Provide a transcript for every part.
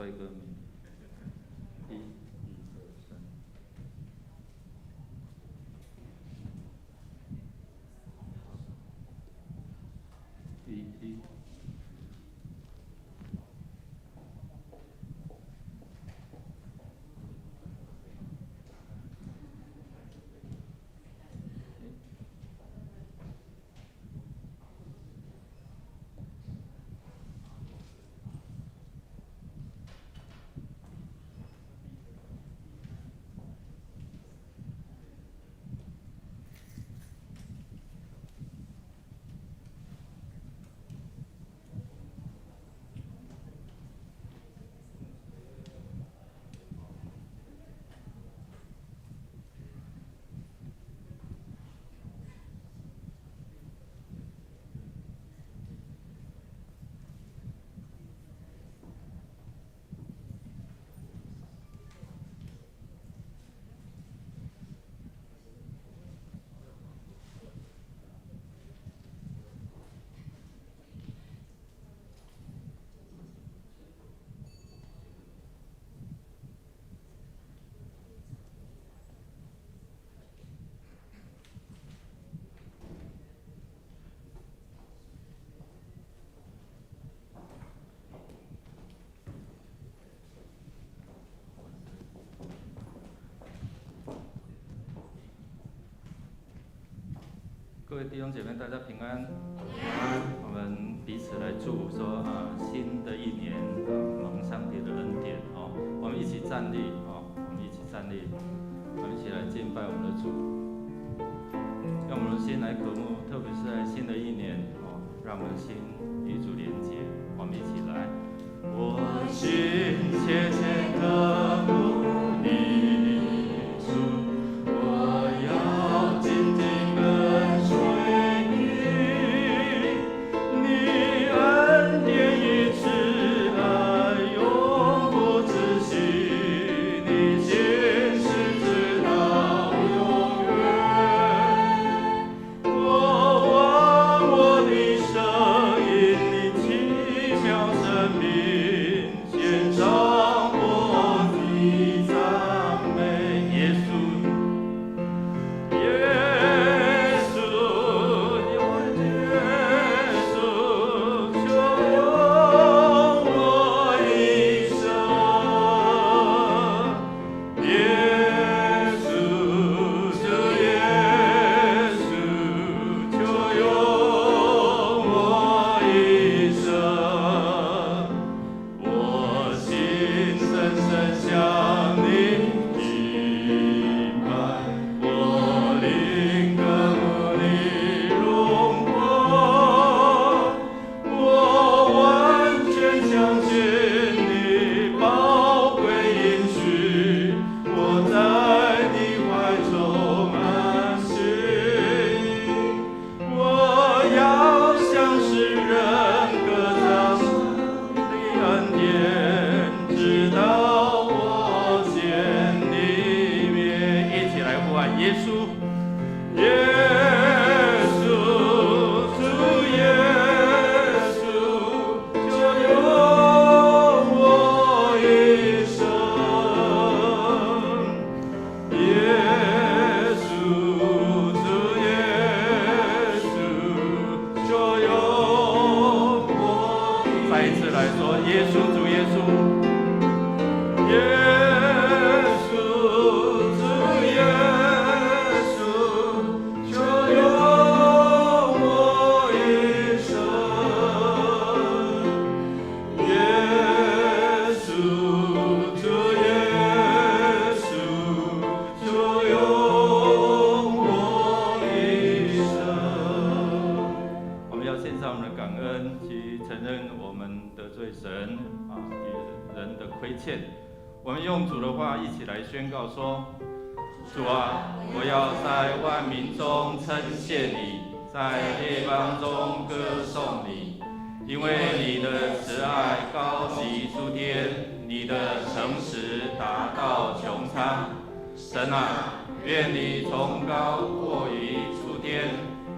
帅哥名。1、2、3。1。各位弟兄姐妹，大家平安。我们彼此来祝福说新的一年蒙上帝的恩典我们一起站立我们一起站立，我们一起来敬拜我们的主，用我们的心来渴慕，特别是在新的一年让我们的心与主连接。我们一起来，我心切切渴慕你主。我们用主的话一起来宣告说：主啊，我要在万民中称谢你，在列邦中歌颂你，因为你的慈爱高及诸天，你的诚实达到穹苍。神啊，愿你崇高过于诸天，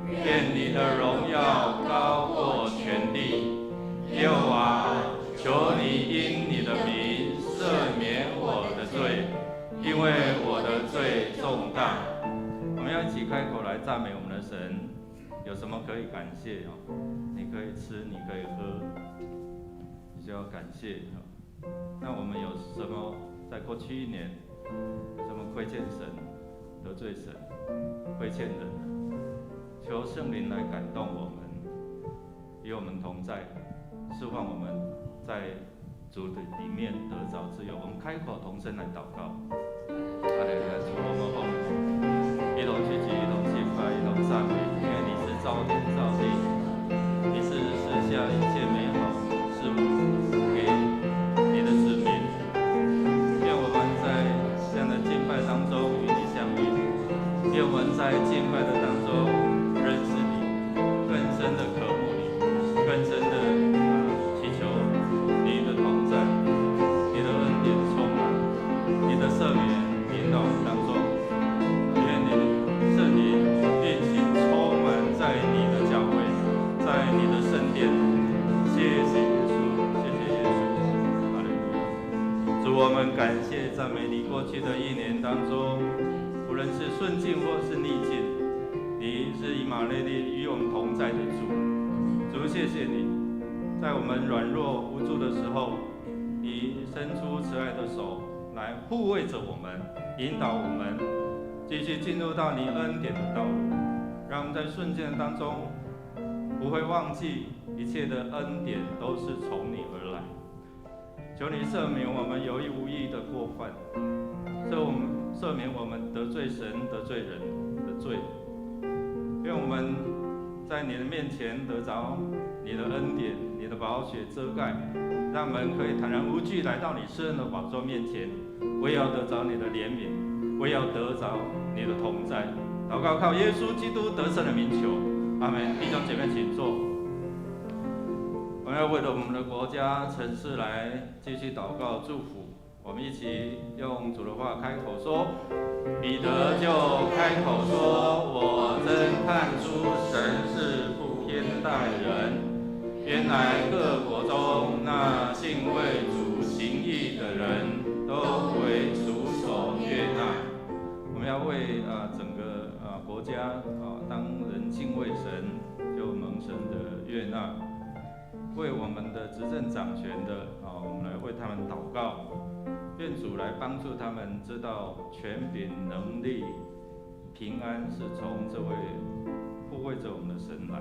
愿你的荣耀高过全地。耶和华，求你因你的名重大。我们要一起开口来赞美我们的神。有什么可以感谢哦？你可以吃，你可以喝，你就要感谢哦。那我们有什么在过去1年有什么亏欠神、得罪神、亏欠人的？求圣灵来感动我们，与我们同在，释放我们在主的里面得着自由。我们开口同声来祷告。哈利路亚，主我们奉一同聚集，一同敬拜，一同赞美，因为你是造天造地，你是赐下一切美好事物给你的子民。愿我们在这样的敬拜当中与你相遇，愿我们在敬拜的当中认识你，更深的渴慕你，更深的祈求你的同在，你的恩典充满，你的赦免引导我们当中。愿你圣灵运行充满在你的教会，在你的圣殿。谢谢耶稣，谢谢耶稣，哈利路亚。主，我们感谢赞美你。过去的1年当中，无论是顺境或是逆境，你是以马内利与我们同在的主。主，谢谢你，在我们软弱无助的时候，你伸出慈爱的手来护卫着我们，引导我们继续进入到你恩典的道路，让我们在顺境当中不会忘记一切的恩典都是从你而来。求你赦免我们有意无意的过犯，赦免我们得罪神、得罪人的罪。愿我们在你的面前得着你的恩典、你的宝血遮盖，让我们可以坦然无惧来到你施恩的宝座面前。我也要得着你的怜悯，我也要得着你的同在。祷告靠耶稣基督得胜的名求，阿们。弟兄姐妹，请坐。我们要为了我们的国家、城市来继续祷告祝福。我们一起用主的话开口说。彼得就开口说：“我真看出神是不偏待人。原来各国中那敬畏主行义的人，都为主所悦纳。”我们要为整个国家当人敬畏神，就蒙神的悦纳。为我们的执政掌权的我们来为他们祷告，愿主来帮助他们知道权柄、能力、平安是从这位护卫着我们的神来。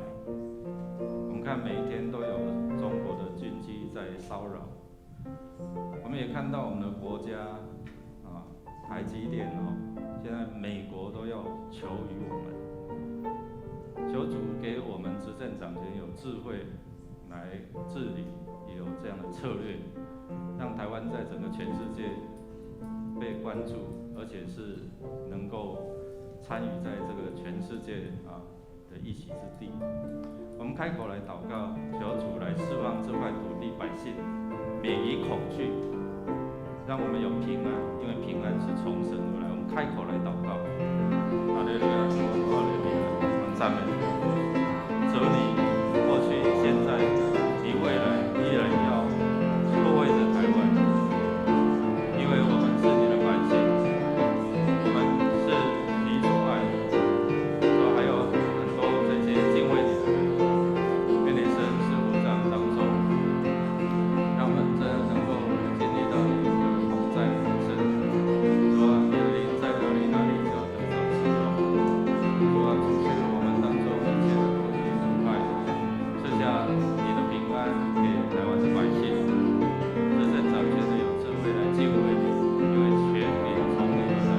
我们看每一天都有中国的军机在骚扰，我们也看到我们的国家台积电现在美国都要求于我们，求主给我们执政掌权有智慧来治理，也有这样的策略，让台湾在整个全世界被关注，而且是能够参与在这个全世界的一席之地。我们开口来祷告，求主来释放这块土地百姓免于恐惧，让我们有平安，因为平安是从神而来。我们开口来祷告。哈利路亚，主，哈利路亚，我们赞美你，主你过去、现在及未来依然要护卫着台湾，因为我们是你的百姓，我们是你所爱的。还有很多这些敬畏你的人，愿你圣事无障当中，让我们真的能够经历到你的同在人生。主啊，你的灵在哪里，哪里就要得到自由。主啊，除去我们当中一切的不义之外，赐下你的平安给台湾的百姓。执政掌权的有智慧来敬畏你，因为权柄从你而来。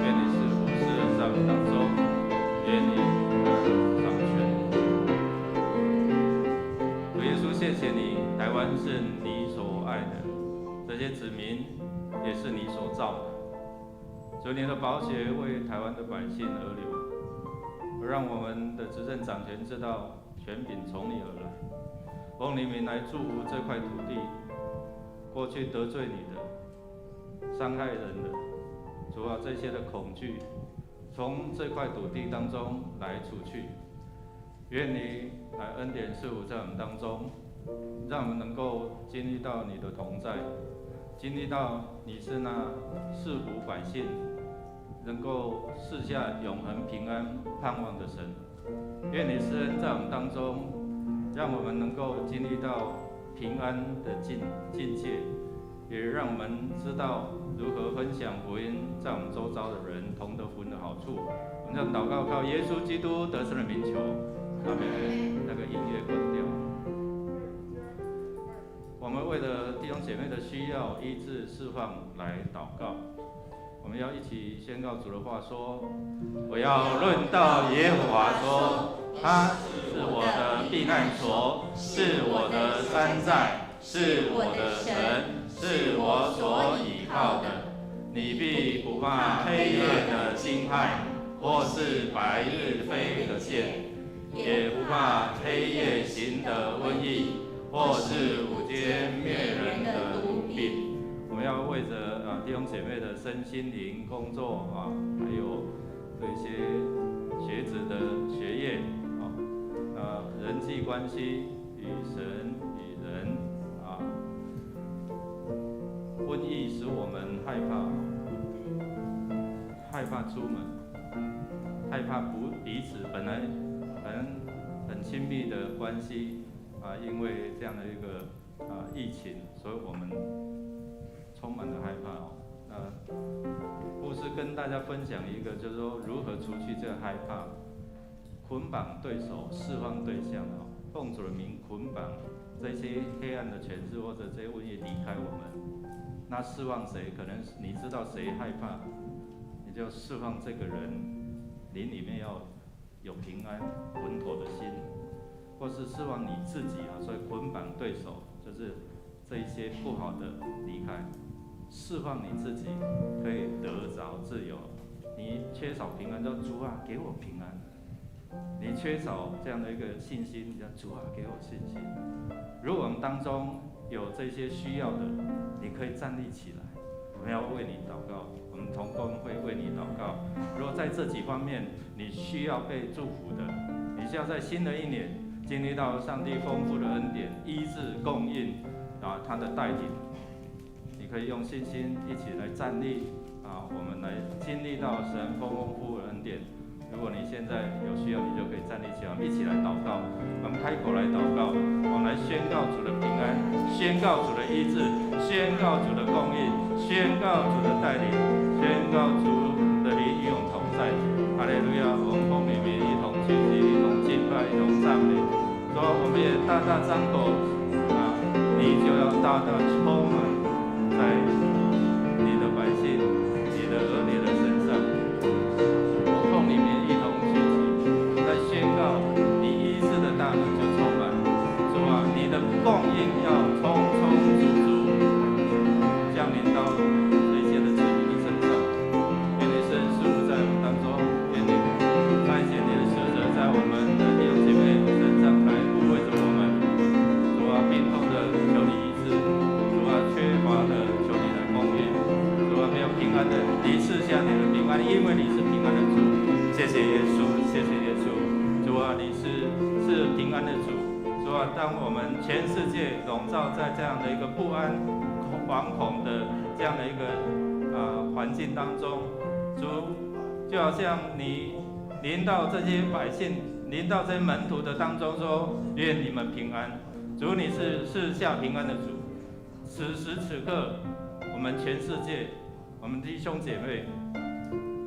愿你赐福世人在我们当中，愿你掌权。主耶稣，谢谢你，台湾是你所爱的，这些子民也是你所造的。主，你的宝血为台湾的百姓而流，让我们的执政掌权知道权柄从你而来。奉你名来祝福这块土地，过去得罪你的、伤害人的，主啊，这些的恐惧从这块土地当中来除去。愿你来恩典赐福在我们当中，让我们能够经历到你的同在，经历到你是那赐福百姓、能够赐下永恒平安盼望的神。愿你施恩在我们当中，让我们能够经历到平安的境界，也让我们知道如何分享福音，在我们周遭的人同得福音的好处。我们将祷告靠耶稣基督得胜的名求，阿们。那个音乐关掉。我们为了弟兄姐妹的需要、医治、释放来祷告。我们要一起宣告主的话说：我要论到耶和华说，他是我的避难所，是我的山寨，是我的神，是我所倚靠的。你必不怕黑夜的惊骇，或是白日飞的箭，也不怕黑夜行的瘟疫，或是午间灭人的毒病。我们要为着弟兄姐妹的身心灵工作还有这些学子的学业人际关系与神与人瘟疫使我们害怕出门，害怕彼此本来很亲密的关系因为这样的一个疫情，所以我们充满了害怕牧师跟大家分享一个，就是说如何除去这个害怕，捆绑对手，释放对象奉主的名捆绑这些黑暗的权势或者这些瘟疫离开我们。那释放谁？可能你知道谁害怕，你就释放这个人灵里面要有平安稳妥的心，或是释放你自己所以捆绑对手就是这一些不好的离开，释放你自己可以得着自由。你缺少平安，说主啊给我平安。你缺少这样的一个信心，你叫主啊给我信心。如果我们当中有这些需要的，你可以站立起来，我们要为你祷告，我们同工会为你祷告。如果在这几方面你需要被祝福的，你需要在新的一年经历到上帝丰富的恩典、医治、供应他的带领，你可以用信心一起来站立我们来经历到神丰富的恩典。如果你现在有需要，你就可以站立起来，我们一起来祷告。我们开口来祷告，我们来宣告主的平安，宣告主的医治，宣告主的供应，宣告主的带领，宣告主的灵与我们同在。哈利路亚！我们奉你名一同聚集，一同敬拜，一同赞美。说我们也大大张口你就要大大充满在你的百姓、你的儿女的身上。我奉你名一同聚集，在宣告你医治的大能就充满。主啊，你的供应要充充足足降临到这些的子民的身上。愿你神事务在我们当中，愿你派遣你的使者在我们的弟兄姐妹身上来护卫着我们。主啊，病痛的求你医治，主啊，缺乏的求你来供应，主啊，没有平安的你赐下你的平安，因为你是平安的主。谢谢耶稣，谢谢耶稣。主啊，你是平安的主。主啊，当我们全世界笼罩在这样的一个不安、惶恐的这样的一个环境当中，主就好像你临到这些百姓，临到这些门徒的当中说：愿你们平安。主，你是赐下平安的主。此时此刻，我们全世界，我们弟兄姐妹，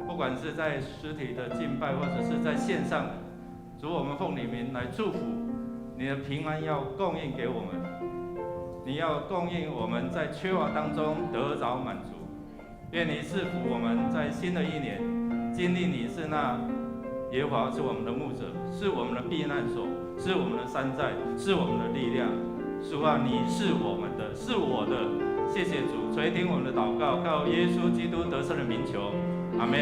不管是在实体的敬拜，或者是在线上，主，我们奉你名来祝福，你的平安要供应给我们，你要供应我们在缺乏当中得着满足。愿你赐福我们在新的一年经历你是那耶和华是我们的牧者，是我们的避难所，是我们的山寨，是我们的力量。主啊，你是我们的，是我的。谢谢主垂听我们的祷告，靠耶稣基督得胜的名求，阿们。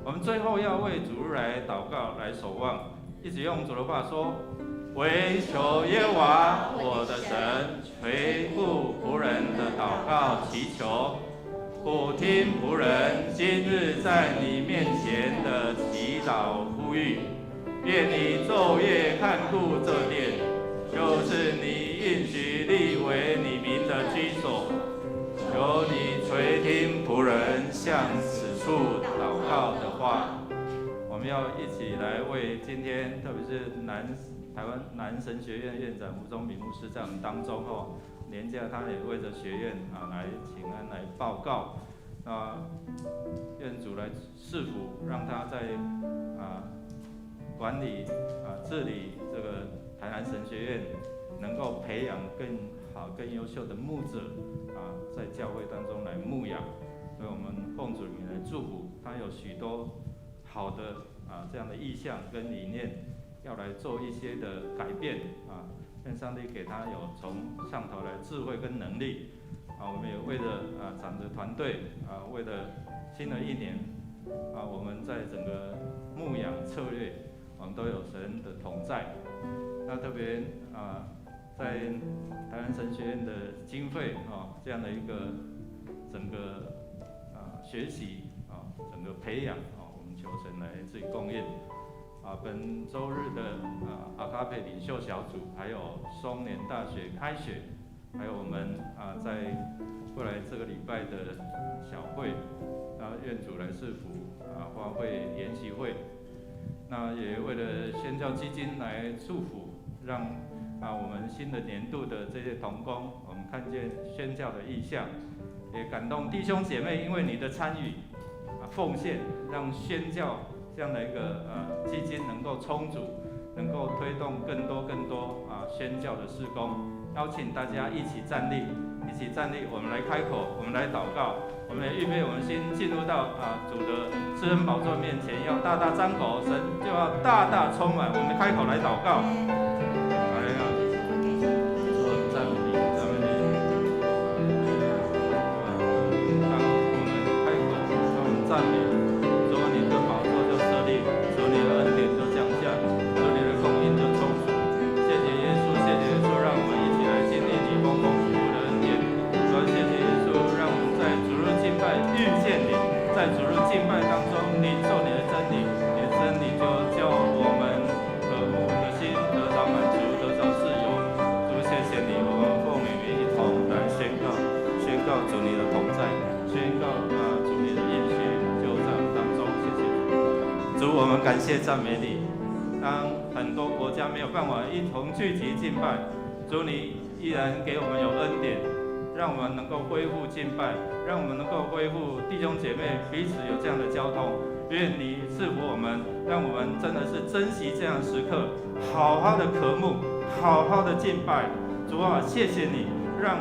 我们最后要为主日来祷告，来守望，一起用主的话说：唯求耶和华我的神垂顾仆人的祷告祈求，俯听仆人今日在你面前的祈祷呼吁。愿你昼夜看顾这殿，就是你应许立为你名的居所。求你垂听仆人向此处祷告。靠的话，我们要一起来为今天，特别是台湾南神学院院长吴宗敏牧师在我们当中年假他也为着学院来请安来报告，愿主来赐福，让他在管理治理这个台南神学院，能够培养更好、更优秀的牧者在教会当中来牧养。所以我们奉主名来祝福他，有许多好的这样的意向跟理念，要来做一些的改变愿上帝给他有从上头来智慧跟能力我们也为了长子团队为了新的一年我们在整个牧养策略，我们都有神的同在。那特别在台湾神学院的经费这样的一个整个学习整个培养我们求神来自己供应本周日的阿卡佩领袖小组，还有松年大学开学，还有我们在未来这个礼拜的小会，愿主来赐福花卉研习会，那也为了宣教基金来祝福，让我们新的年度的这些同工，我们看见宣教的意向，也感动弟兄姐妹，因为你的参与奉献，让宣教这样的一个基金能够充足，能够推动更多宣教的事工。邀请大家一起站立，我们来开口，我们来祷告，我们也预备我们心进入到主的施恩宝座面前，要大大张口，神就要大大充满。我们开口来祷告。在主日敬拜当中，领受你的真理，你的真理就叫我们渴慕的心得着满足，得着自由。主，谢谢你，我们奉你名一同来宣告主你的同在，宣告主你的应许就在当中。谢谢主，我们感谢赞美你。当很多国家没有办法一同聚集敬拜，主你依然给我们有恩典，让我们能够恢复敬拜，让我们能够恢复弟兄姐妹彼此有这样的交通。愿你赐福我们，让我们真的是珍惜这样的时刻，好好的渴慕，好好的敬拜。主谢谢你，让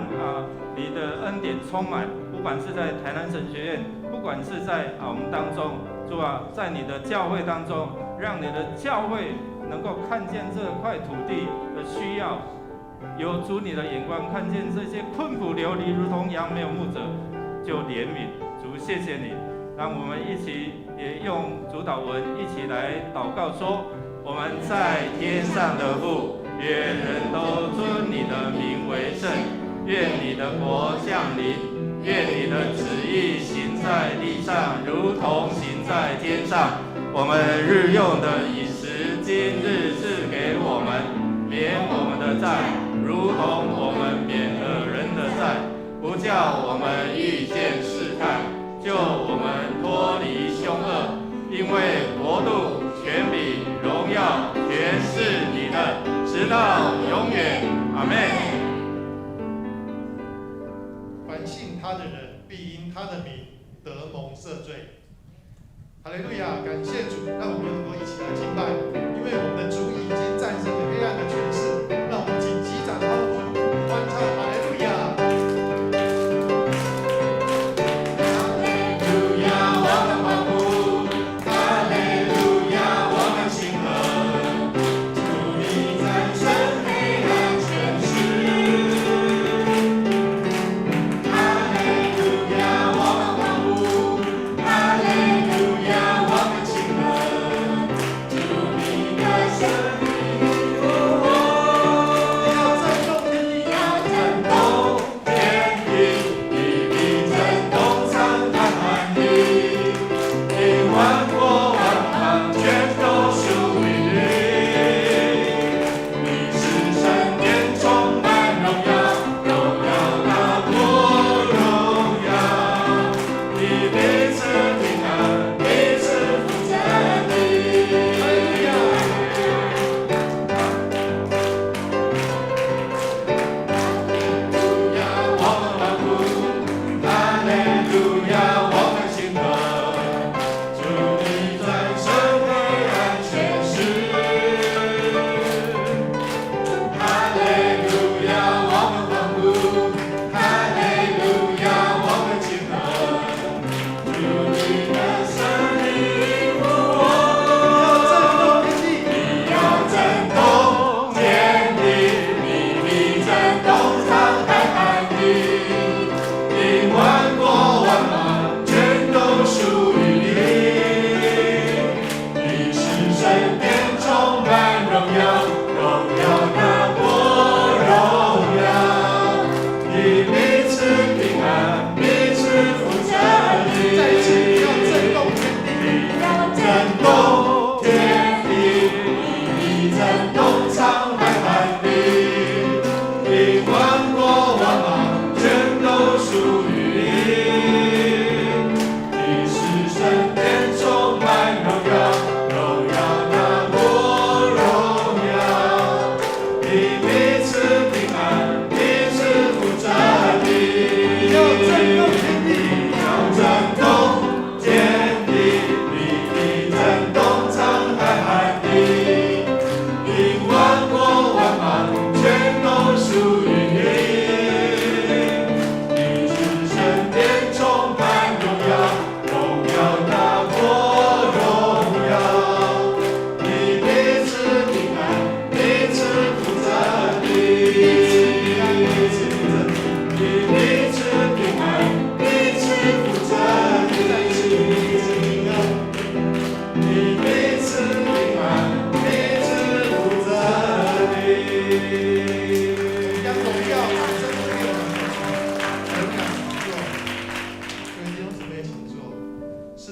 你的恩典充满，不管是在台南神学院，不管是在我们当中，主在你的教会当中，让你的教会能够看见这块土地的需要。有主你的眼光，看见这些困苦流离，如同羊没有牧者，就怜悯。主，谢谢你，让我们一起也用主祷文一起来祷告说：我们在天上的父，愿人都尊你的名为圣，愿你的国降临，愿你的旨意行在地上，如同行在天上。我们日用的饮食，今日赐给我们，免我们的债，如同我们免了人的债，不叫我们遇见试探，救我们脱离凶恶。因为国度、权柄、荣耀，全是你的，直到永远。阿们。凡信他的人，必因他的名得蒙赦罪。哈利路亚！感谢主，让我们能够一起来敬拜，因为我们的主已经战胜了黑暗的权势。让我们请击掌欢呼，欢唱哈利路亚！哈利路亚，我们欢呼；哈利路亚，我们庆贺。主你战胜黑暗权势。哈利路亚，我们欢呼；哈利路亚。我们庆贺，主你的生命复活，要战斗，要战斗。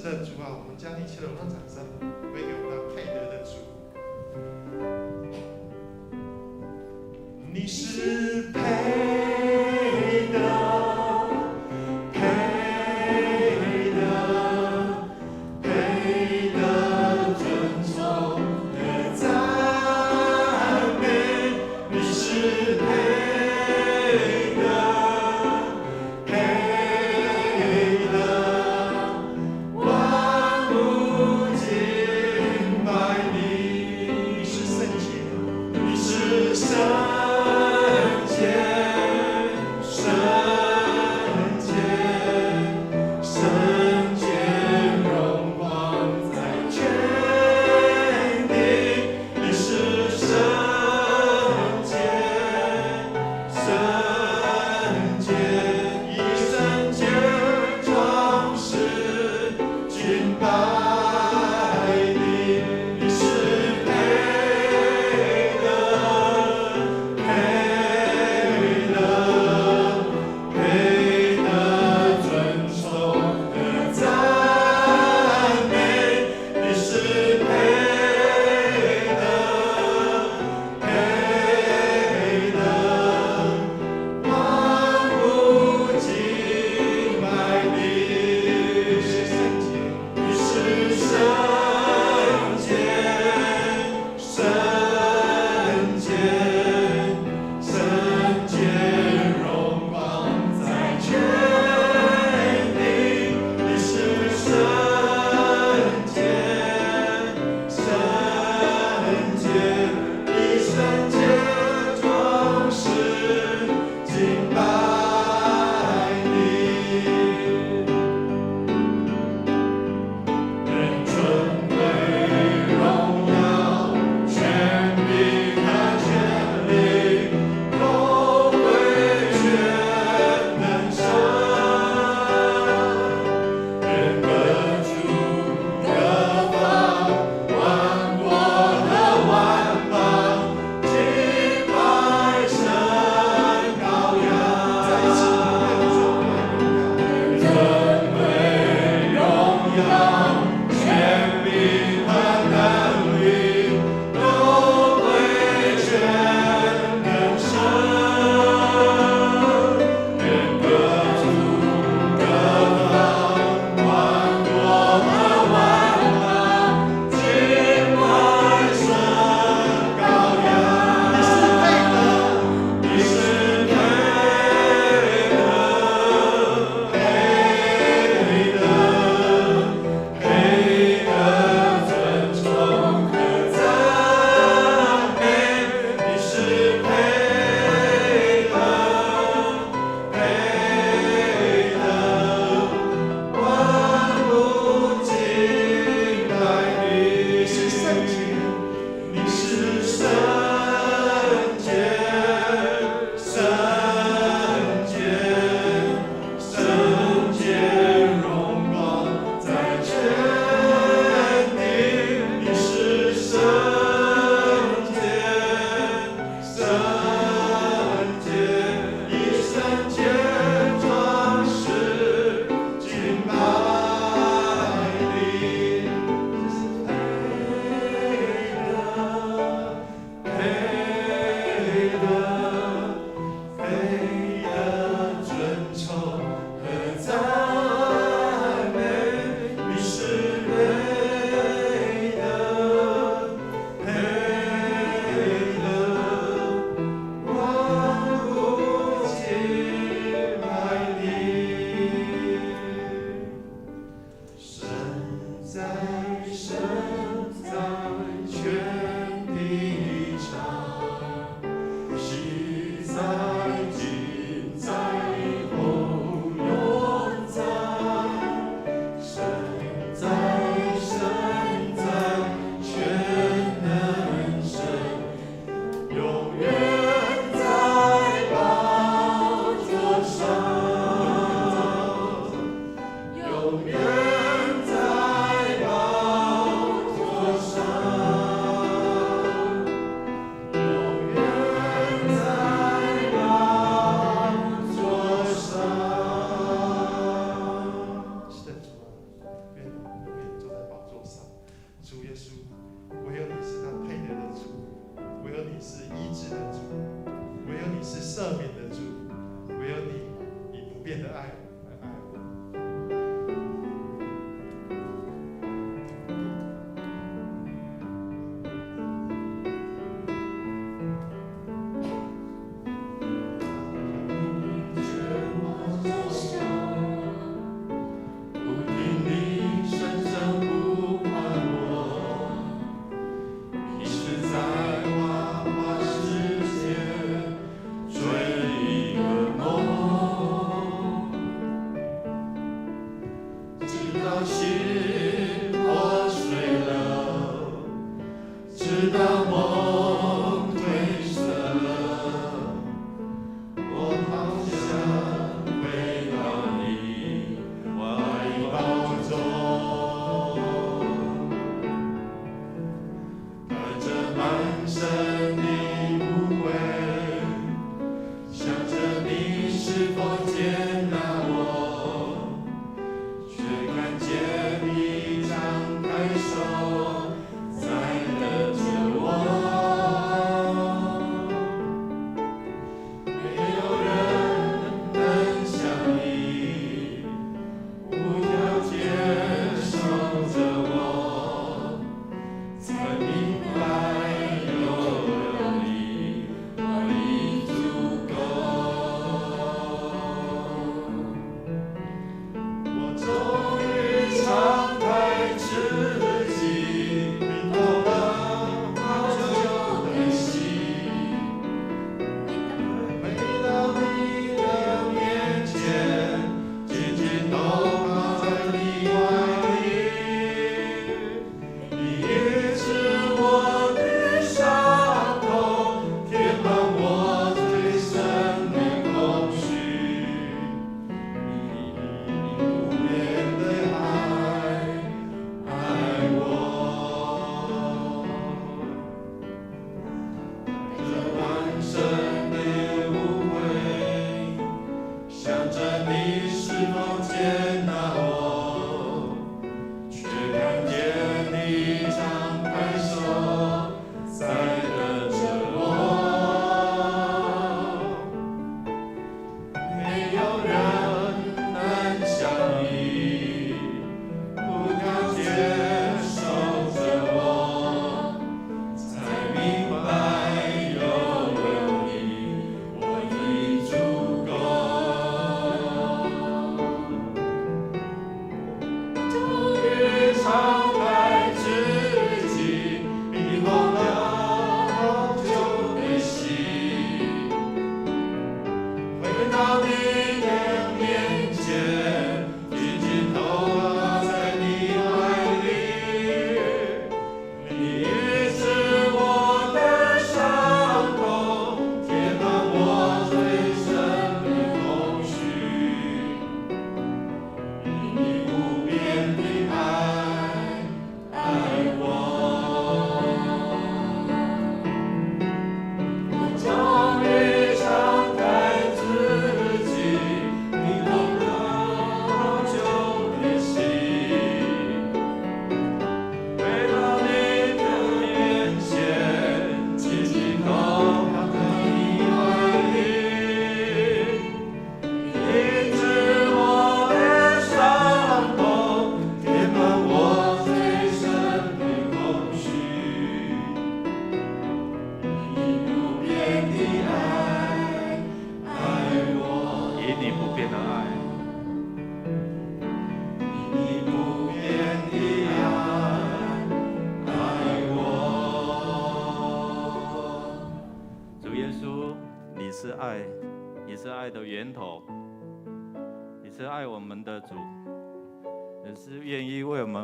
是的，主啊，我们将一切的荣耀掌声归给我们那配得的主。你是配的。圣洁。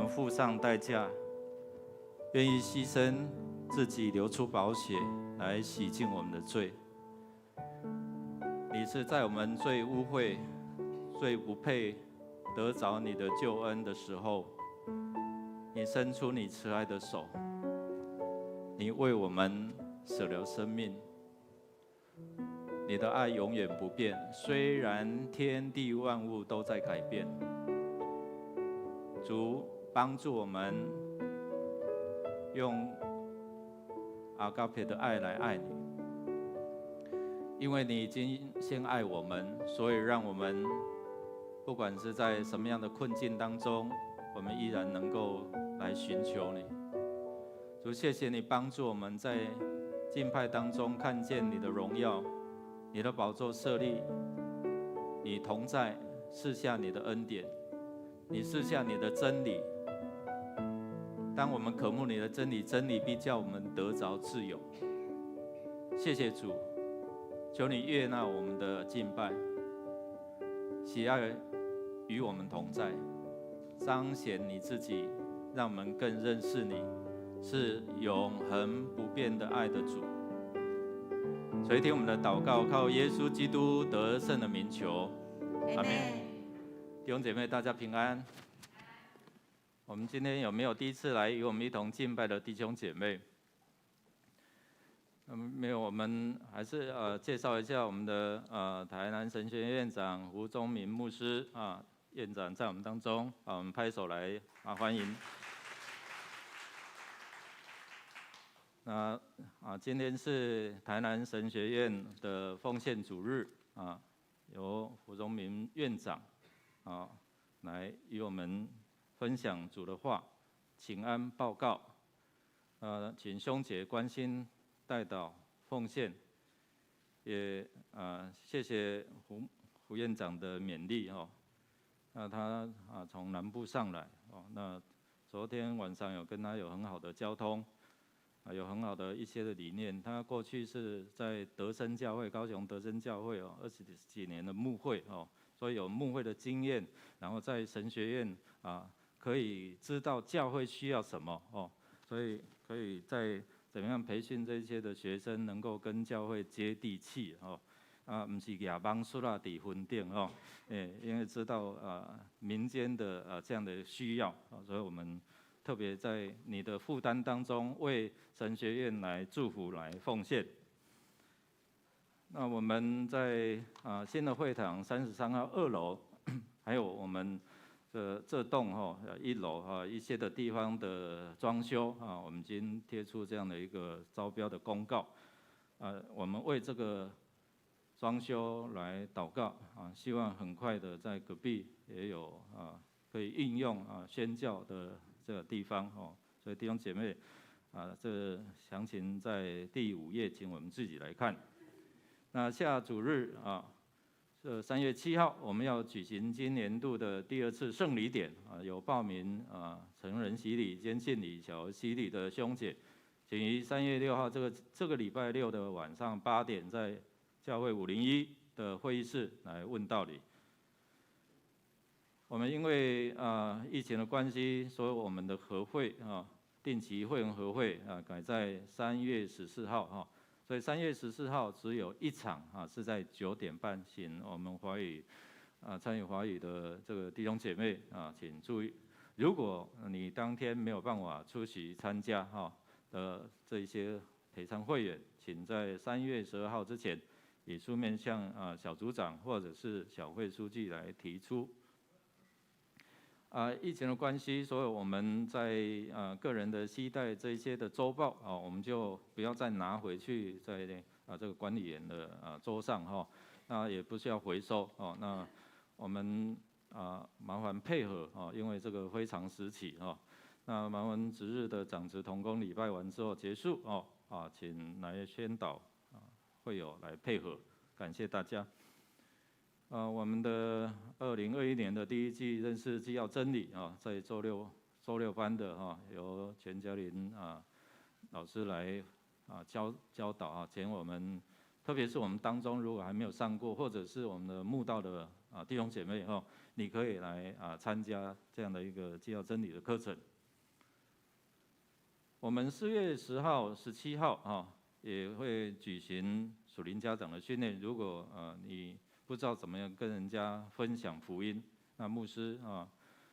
付上代价，愿意牺牲自己，流出宝血来洗净我们的罪。你是在我们最污秽、最不配得着你的救恩的时候，你伸出你慈爱的手，你为我们舍了生命。你的爱永远不变，虽然天地万物都在改变。主帮助我们用阿嘎培的爱来爱你，因为你已经先爱我们，所以让我们不管是在什么样的困境当中，我们依然能够来寻求你。主，谢谢你帮助我们在敬拜当中看见你的荣耀，你的宝座设立，你同在，赐下你的恩典，你赐下你的真理。当我们渴慕你的真理，真理必叫我们得着自由。谢谢主，求你悦纳我们的敬拜，喜爱与我们同在，彰显你自己，让我们更认识你是永恒不变的爱的主。垂听我们的祷告，靠耶稣基督得胜的名求，阿们。弟兄姐妹，大家平安。我们今天有没有第一次来与我们一同敬拜的弟兄姐妹？没有，我们还是介绍一下我们的台南神学院院长胡宗明牧师院长在我们当中我们拍手来欢迎。今天是台南神学院的奉献主日由胡宗明院长来与我们分享主的话，请安报告。请兄姐关心代祷奉献，也谢谢胡院长的勉励那他从南部上来那昨天晚上有跟他有很好的交通，有很好的一些的理念。他过去是在德生教会，高雄德生教会20几年的牧会所以有牧会的经验，然后在神学院可以知道教会需要什么所以可以在怎么样培训这些的学生能够跟教会接地气不是野帮输啦底婚定因为知道民间的这样的需要所以我们特别在你的负担当中为神学院来祝福来奉献。那我们在新的会堂33号2楼还有我们这栋1楼一些的地方的装修我们已经贴出这样的一个招标的公告，我们为这个装修来祷告希望很快的在隔壁也有可以应用宣教的这个地方所以弟兄姐妹这详情在第5页，请我们自己来看。那下主日这3月7号，我们要举行今年度的第2次圣礼典有报名成人洗礼、坚信礼、小儿洗礼的兄姐，请于3月6号这个礼拜六的晚上8点，在教会501的会议室来问道理。我们因为疫情的关系，所以我们的合会定期会员合会改在3月14号所以3月14号只有1场是在9点半，请我们华语参与华语的这个弟兄姐妹请注意，如果你当天没有办法出席参加的这一些陪参会员，请在3月12号之前以书面向小组长或者是小会书记来提出。疫情的关系，所以我们在个人的携带这一些的周报我们就不要再拿回去在这个管理员的桌上那也不需要回收那我们麻烦配合因为这个非常时期那麻烦值日的长职同工礼拜完之后结束请来宣导会友来配合，感谢大家。我们的2021年的第1季认识纪要真理在周六班的由全嘉玲老师来教导请我们，特别是我们当中如果还没有上过，或者是我们的慕道的弟兄姐妹你可以来参加这样的一个纪要真理的课程。我们4月10号、17号也会举行属灵家长的训练，如果你不知道怎么样跟人家分享福音，那牧师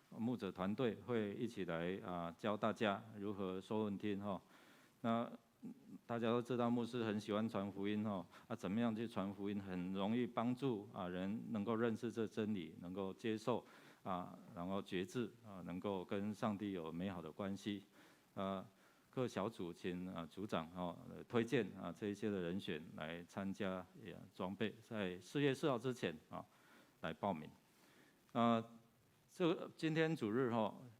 牧者团队会一起来教大家如何说问听那大家都知道牧师很喜欢传福音怎么样去传福音，很容易帮助人能够认识这真理，能够接受然后觉志能够跟上帝有美好的关系各小组请组长推荐这一些的人选来参加装备，在4月4号之前来报名。今天主日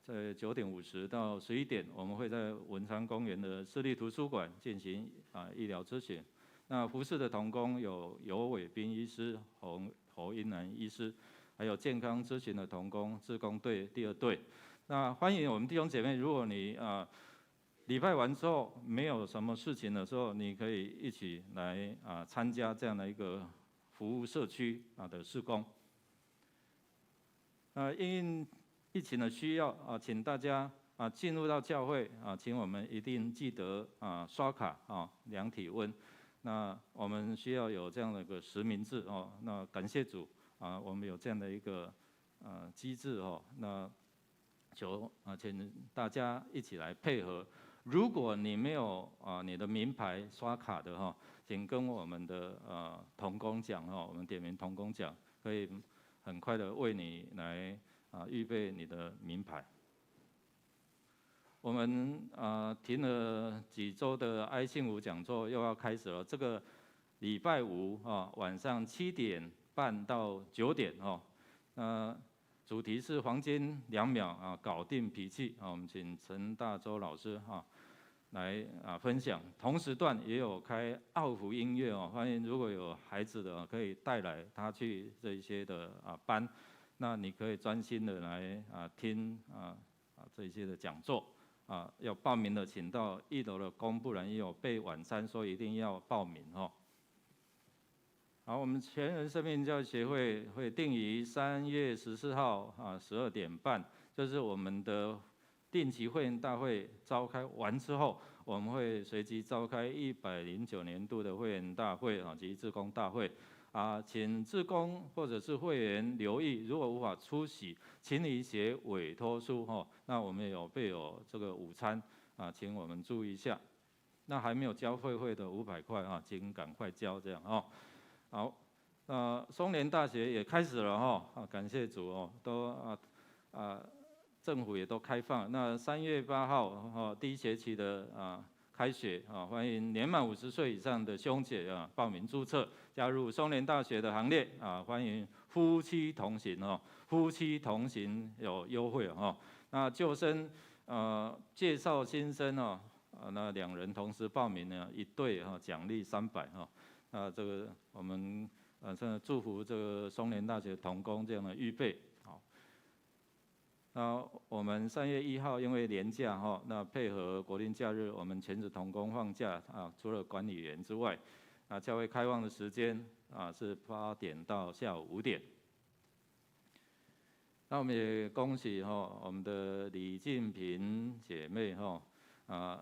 在9点50到11点，我们会在文昌公园的市立图书馆进行医疗咨询。那服侍的同工有尤伟斌医师、侯英南医师，还有健康咨询的同工志工队第2队。那欢迎我们弟兄姐妹，如果你礼拜完之后没有什么事情的时候，你可以一起来参加这样的一个服务社区的事工。因应疫情的需要请大家进入到教会请我们一定记得刷卡量体温。那我们需要有这样的一个实名制那感谢主我们有这样的一个机制那求请大家一起来配合。如果你没有你的名牌刷卡的请跟我们的同工讲我们点名同工讲，可以很快的为你来预备你的名牌。我们停了几周的爱幸福讲座又要开始了，这个礼拜5晚上7点半到9点主题是黄金2秒搞定脾气我们请陈大洲老师来分享。同时段也有开奥福音乐欢迎如果有孩子的可以带来他去这一些的班，那你可以专心的来听这一些的讲座要报名的请到1楼的公，不然也有备晚餐，所以一定要报名好，我们全人生命教育协会会定于3月14号12点半，就是我们的定期会员大会召开完之后，我们会随即召开109年度的会员大会及志工大会请志工或者是会员留意，如果无法出席，请你写委托书那我们有备有这个午餐请我们注意一下。那还没有交会费的500块请赶快交这样好，松联大学也开始了哈，感谢主哦，都政府也都开放。那3月8号第1学期的开学欢迎年满50岁以上的兄姐报名注册，加入松联大学的行列欢迎夫妻同行夫妻同行有优惠那旧生介绍新生那2人同时报名呢，1对奖励300那这个我们真的祝福这个松联大学同工这样的预备好。那我们3月1号因为连假那配合国定假日，我们全职同工放假除了管理员之外，教会开放的时间是8点到下午5点。那我们也恭喜我们的李静平姐妹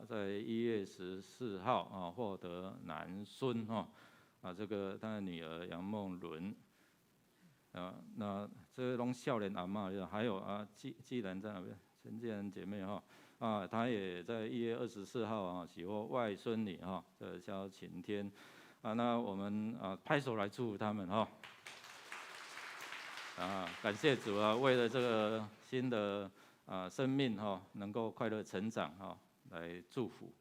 在1月14号获得男孙这个她的女儿杨梦伦那这拢少年阿嬷，还有既然在那边陈建仁姐妹她也在1月24号喜获外孙女这叫晴天那我们拍手来祝福他们感谢主为了这个新的生命能够快乐成长来祝福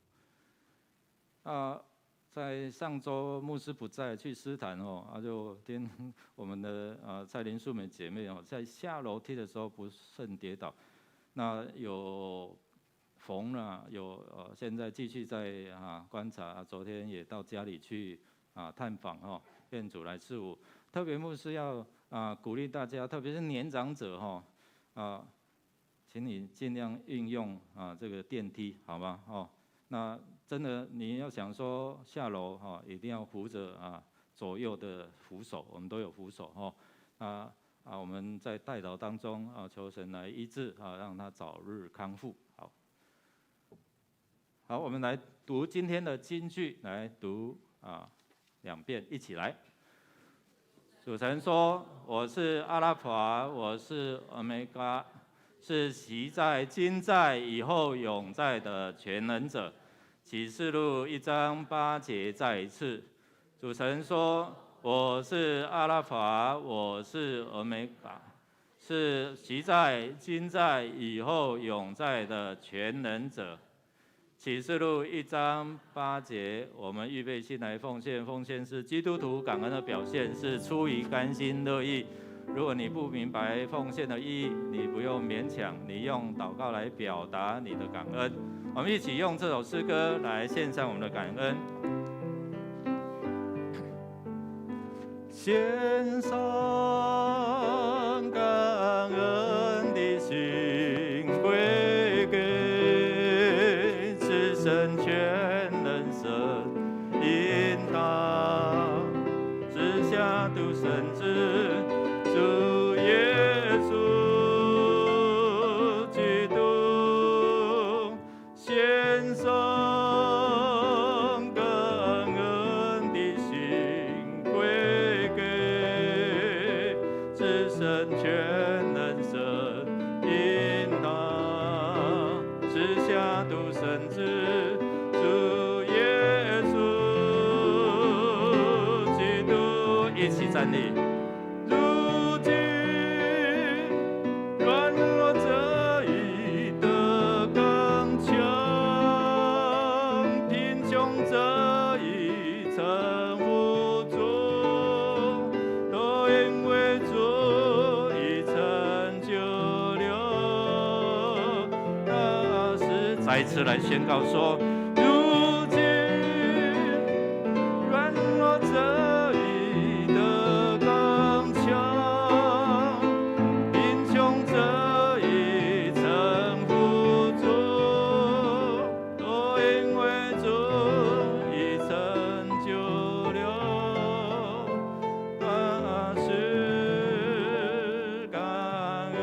在上周牧师不在去斯坦就听我们的蔡林素美姐妹在下楼梯的时候不慎跌倒，那有缝了，有现在继续在观察，昨天也到家里去探访愿主来赐福。特别牧师要鼓励大家，特别是年长者请你尽量运用这个电梯，好吗那真的你要想说下楼一定要扶着左右的扶手，我们都有扶手我们在代祷当中求神来医治让他早日康复。好，我们来读今天的金句，来读2遍，一起来。主神说：“我是阿拉法，我是欧米伽，是昔在、今在、以后永在的全能者。”启示录1章8节再一次，主神说：“我是阿拉法，我是欧米伽，是昔在、今在、以后永在的全能者。”启示录1章8节，我们预备心来奉献，奉献是基督徒感恩的表现，是出于甘心乐意。如果你不明白奉献的意义，你不用勉强，你用祷告来表达你的感恩。我们一起用这首诗歌来献上我们的感恩。献上感恩的心归给至神全能神引导，直下独生子主耶稣基督，献上感恩的心归给至神全能神引导，直下独生子主耶稣基督，一起站立。如今软弱者已得刚强，贫穷者已成富足，都因为主已成就了。那时再一次来宣告说：如今软弱者已得刚强，贫穷者已成富足，都因为主已成就了。那是感恩，感恩，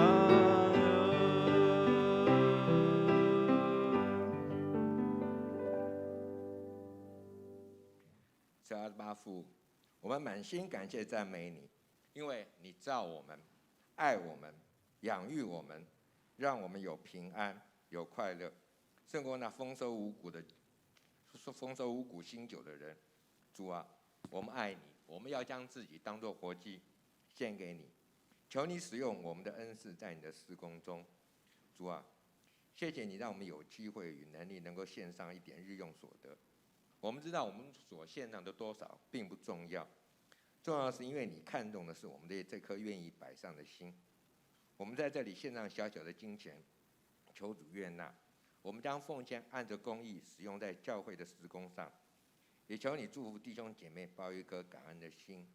感恩。是阿爸父，我们满心感谢赞美你，因为你造我们、爱我们、养育我们，让我们有平安、有快乐，胜过那丰收五谷新酒的人。主啊，我们爱你，我们要将自己当作活祭献给你。求你使用我们的恩赐在你的事工中。主啊，谢谢你让我们有机会与能力能够献上一点日用所得。我们知道我们所献上的多少并不重要，重要的是因为你看重的是我们的这颗愿意摆上的心。我们在这里献上小小的金钱，求主悦纳。我们将奉献按着公义使用在教会的事工上，也求你祝福弟兄姐妹抱一颗感恩的心，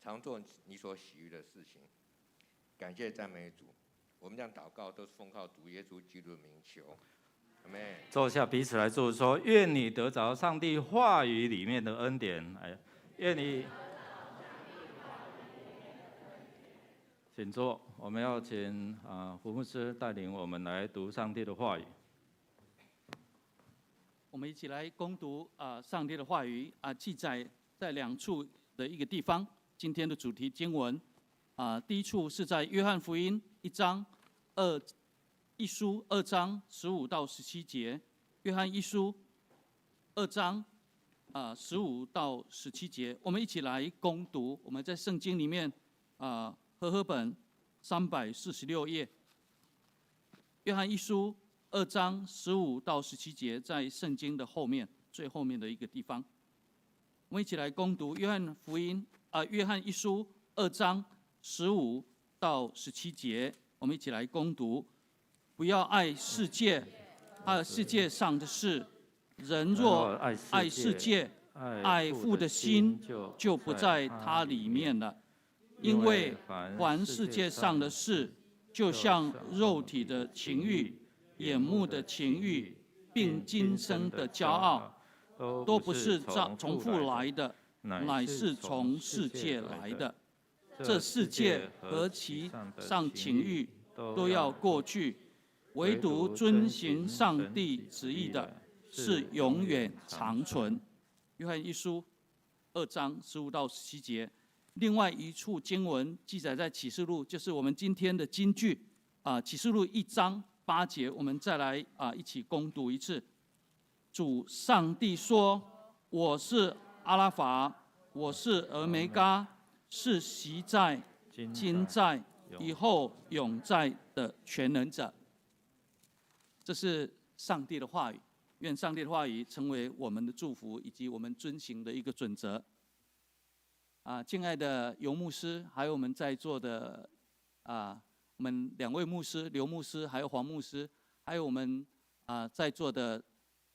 常做你所喜悦的事情。感谢赞美主，我们将祷告都是奉靠主耶稣基督的名求，阿们。坐下，彼此来祝福说：愿你得着上帝话语里面的恩典。哎，愿你。请坐，我们要请胡牧师带领我们来读上帝的话语。我们一起来攻读上帝的话语记载在2处的一个地方。今天的主题经文第一处是在约翰福音1章215到17节。约翰一书2章15到17节，我们一起来攻读。我们在圣经里面和合本346页，约翰一书2章15到17节，在圣经的后面最后面的一个地方。我们一起来攻读约翰一书2章15到17节。我们一起来攻读：不要爱世界和世界上的事，人若爱世界，爱父的心就不在它里面了。因为凡世界上的事，就像肉体的情欲、眼目的情欲，并今生的骄傲，都不是从父来的，乃是从世界来的。这世界和其上情欲都要过去，唯独遵行上帝旨意的，是永远长存。约翰一书2章15到17节。另外一处经文记载在启示录，就是我们今天的金句启示录1章8节，我们再来一起攻读一次。主上帝说：“我是阿拉法，我是俄梅嘎，是昔在、今在、以后永在的全能者。”这是上帝的话语，愿上帝的话语成为我们的祝福以及我们遵行的一个准则。敬爱的尤牧师，还有我们在座的我们2位牧师，刘牧师还有黄牧师，还有我们在座的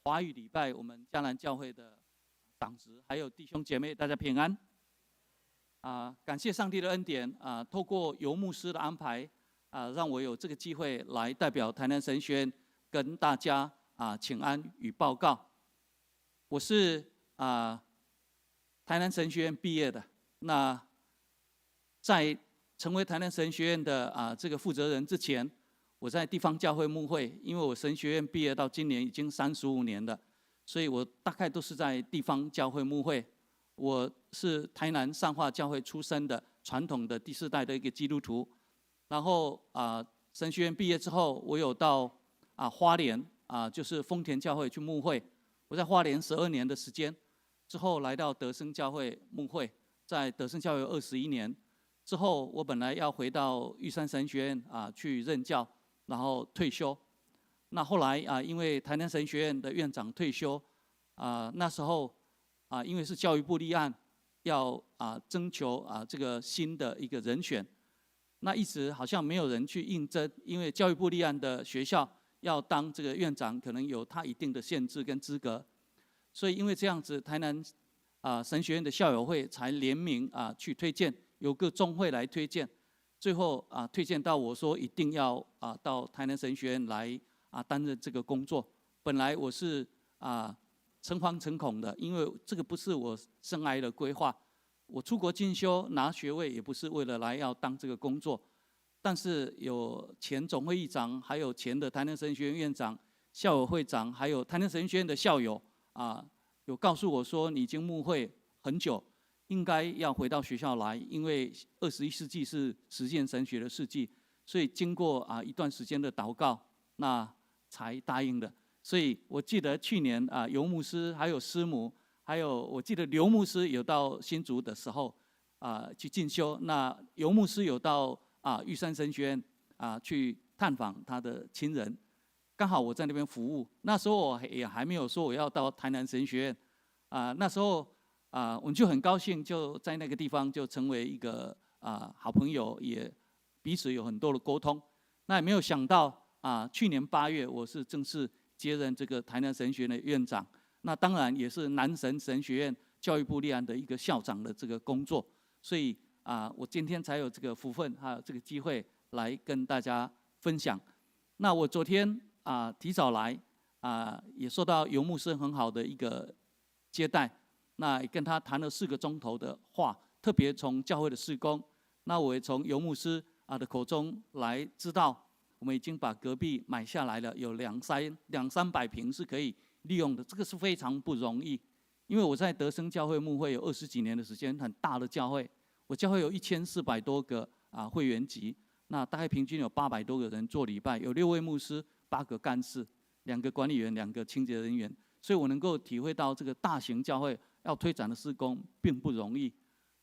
华语礼拜我们迦南教会的长子，还有弟兄姐妹，大家平安。感谢上帝的恩典透过尤牧师的安排让我有这个机会来代表台南神学院跟大家请安与报告。我是台南神学院毕业的。那在成为台南神学院的这个负责人之前，我在地方教会牧会，因为我神学院毕业到今年已经35年了，所以我大概都是在地方教会牧会。我是台南善化教会出身的传统的第4代的一个基督徒。然后神学院毕业之后，我有到花莲就是丰田教会去牧会。我在花莲12年的时间，之后来到德生教会牧会。在德生教会21年之后，我本来要回到玉山神学院去任教，然后退休。那后来因为台南神学院的院长退休，那时候因为是教育部立案，要征求这个新的一个人选，那一直好像没有人去应征，因为教育部立案的学校要当这个院长，可能有他一定的限制跟资格，所以因为这样子，台南神学院的校友会才联名去推荐，由各中会来推荐，最后推荐到我说一定要到台南神学院来担任这个工作。本来我是诚惶诚恐的，因为这个不是我生涯的规划。我出国进修拿学位也不是为了来要当这个工作，但是有前总会议长，还有前的台南神学院院长、校友会长，还有台南神学院的校友有告诉我说，你已经牧会很久，应该要回到学校来，因为21世纪是实践神学的世纪，所以经过一段时间的祷告，那才答应的。所以我记得去年尤牧师还有师母，还有我记得刘牧师有到新竹的时候去进修，那尤牧师有到玉山神学院去探访他的亲人，刚好我在那边服务。那时候我也还没有说我要到台南神学院那时候我们就很高兴，就在那个地方就成为一个好朋友，也彼此有很多的沟通。那也没有想到去年8月我是正式接任这个台南神学院的院长，那当然也是南神神学院教育部立案的一个校长的这个工作，所以我今天才有这个福分还有这个机会来跟大家分享。那我昨天提早来也受到尤牧师很好的一个接待，那也跟他谈了4个钟头的话，特别从教会的事工，那我也从尤牧师的口中来知道，我们已经把隔壁买下来了，有200-300坪是可以利用的，这个是非常不容易。因为我在德生教会牧会有20几年的时间，很大的教会，我教会有1400多个会员级，那大概平均有800多个人做礼拜，有6位牧师、8个干事、2个管理员、2个清洁人员，所以我能够体会到这个大型教会要推展的事工并不容易。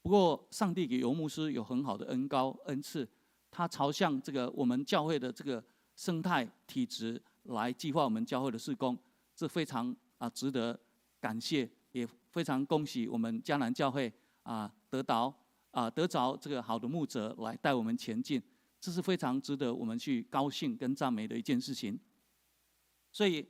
不过上帝给尤牧师有很好的恩膏恩赐，他朝向这个我们教会的这个生态体质来计划我们教会的事工，这非常值得感谢，也非常恭喜我们迦南教会得着这个好的牧者来带我们前进，这是非常值得我们去高兴跟赞美的一件事情。所以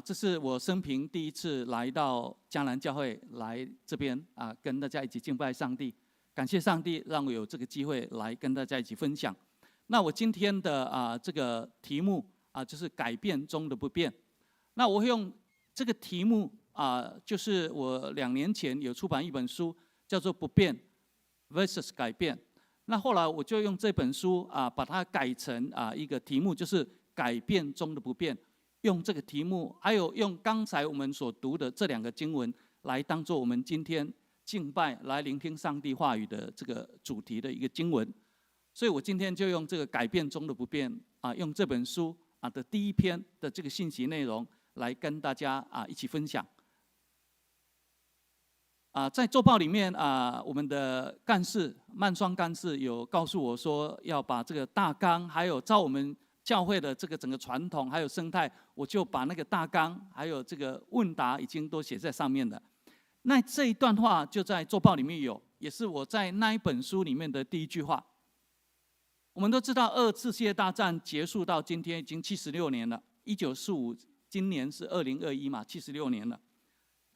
这是我生平第一次来到迦南教会，来这边跟大家一起敬拜上帝，感谢上帝让我有这个机会来跟大家一起分享。那我今天的这个题目就是改变中的不变。那我会用这个题目就是我2年前有出版一本书，叫做《不变 vs 改变》。那后来我就用这本书把它改成一个题目，就是改变中的不变。用这个题目，还有用刚才我们所读的这2个经文来当做我们今天敬拜、来聆听上帝话语的这个主题的一个经文。所以我今天就用这个改变中的不变用这本书的第1篇的这个信息内容来跟大家一起分享。在周报里面我们的干事曼双干事有告诉我说，要把这个大纲，还有照我们教会的这个整个传统还有生态，我就把那个大纲还有这个问答已经都写在上面了。那这一段话就在周报里面有，也是我在那一本书里面的第1句话。我们都知道2次世界大战结束到今天已经76年了，1945，今年是2021嘛，76年了。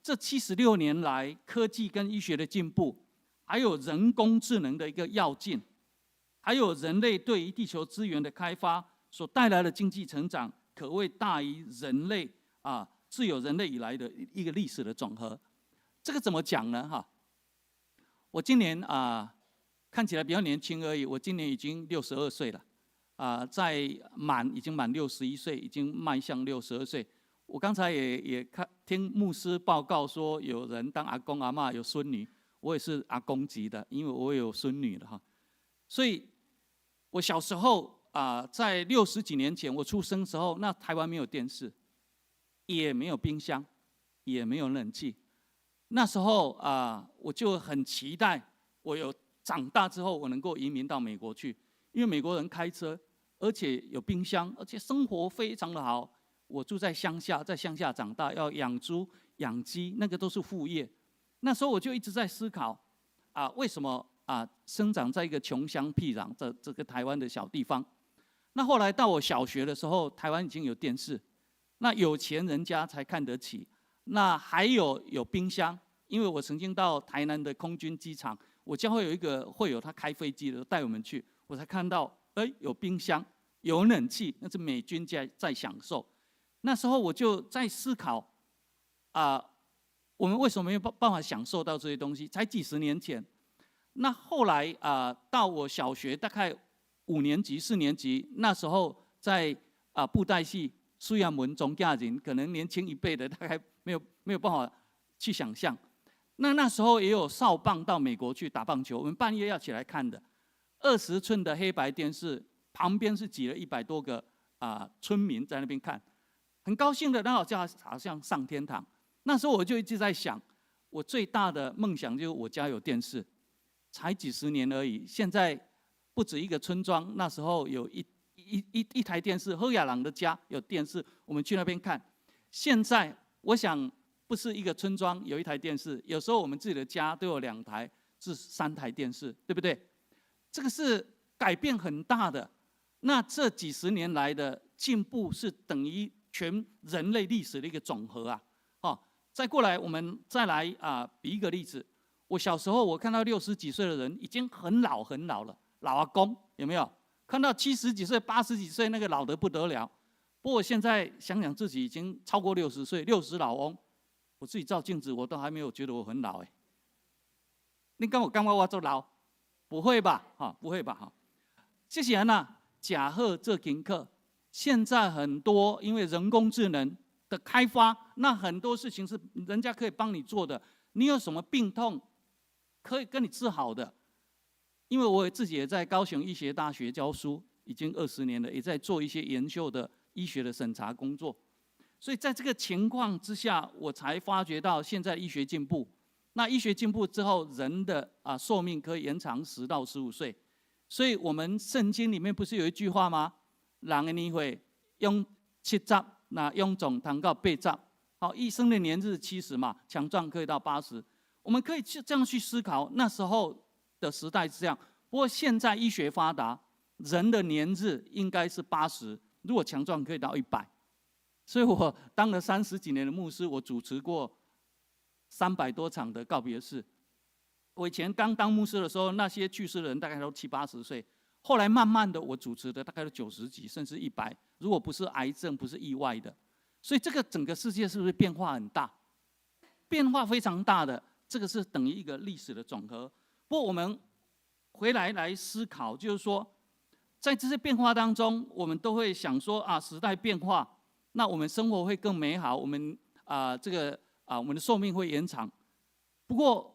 这76年来，科技跟医学的进步，还有人工智能的一个跃进，还有人类对于地球资源的开发所带来的经济成长，可谓大于人类自有人类以来的一个历史的总和。这个怎么讲呢？我今年看起来比较年轻而已，我今年已经62岁了，已经满61岁，已经迈向62岁。我刚才也听牧师报告说，有人当阿公阿嬷有孙女，我也是阿公级的，因为我有孙女了所以，我小时候在60几年前我出生的时候，那台湾没有电视，也没有冰箱，也没有冷气。那时候我就很期待，我有长大之后我能够移民到美国去，因为美国人开车，而且有冰箱，而且生活非常的好。我住在乡下，在乡下长大，要养猪养鸡，那个都是副业。那时候我就一直在思考为什么生长在一个穷乡僻壤的这个台湾的小地方。那后来到我小学的时候，台湾已经有电视，那有钱人家才看得起。那还有冰箱，因为我曾经到台南的空军机场，我教会有一个会友，他开飞机的带我们去，我才看到有冰箱，有冷气，那是美军在享受。那时候我就在思考我们为什么没有办法享受到这些东西？才几十年前。那后来到我小学大概5年级、4年级，那时候在布袋戏、苏亚文、钟家人，可能年轻一辈的大概没有办法去想象。那时候也有少棒到美国去打棒球，我们半夜要起来看的，20寸的黑白电视，旁边是挤了100多个村民在那边看，很高兴的，那好像上天堂。那时候我就一直在想，我最大的梦想就是我家有电视，才几十年而已，现在不止一个村庄，那时候有一台电视，何亚朗的家有电视，我们去那边看。现在我想不是一个村庄有一台电视，有时候我们自己的家都有2台至3台电视，对不对？这个是改变很大的。那这几十年来的进步是等于全人类历史的一个总和啊！再过来我们再来比一个例子。我小时候我看到60几岁的人已经很老很老了，老阿公有没有？看到70几岁、80几岁那个老得不得了。不过我现在想想自己已经超过60岁，60老翁，我自己照镜子我都还没有觉得我很老哎。你跟我干嘛我做老？不会吧？不会吧？这些人啊，假贺这堂课，现在很多因为人工智能的开发，那很多事情是人家可以帮你做的。你有什么病痛，可以跟你治好的。因为我自己也在高雄医学大学教书，已经20年了，也在做一些研究的医学的审查工作。所以在这个情况之下，我才发觉到现在医学进步。那医学进步之后，人的寿命可以延长10到15岁。所以我们圣经里面不是有一句话吗？人的年岁用70，那用总谈到80。好，一生的年日70嘛，强壮可以到80。我们可以这样去思考，那时候的时代是这样。不过现在医学发达，人的年日应该是80，如果强壮可以到100。所以我当了30几年的牧师，我主持过300多场的告别式。我以前刚当牧师的时候，那些去世的人大概都70、80岁，后来慢慢的我主持的大概都90几，甚至100，如果不是癌症，不是意外的。所以这个整个世界是不是变化很大？变化非常大的，这个是等于一个历史的总和。不过我们回来思考，就是说，在这些变化当中，我们都会想说时代变化，那我们生活会更美好，我们我们的寿命会延长。不过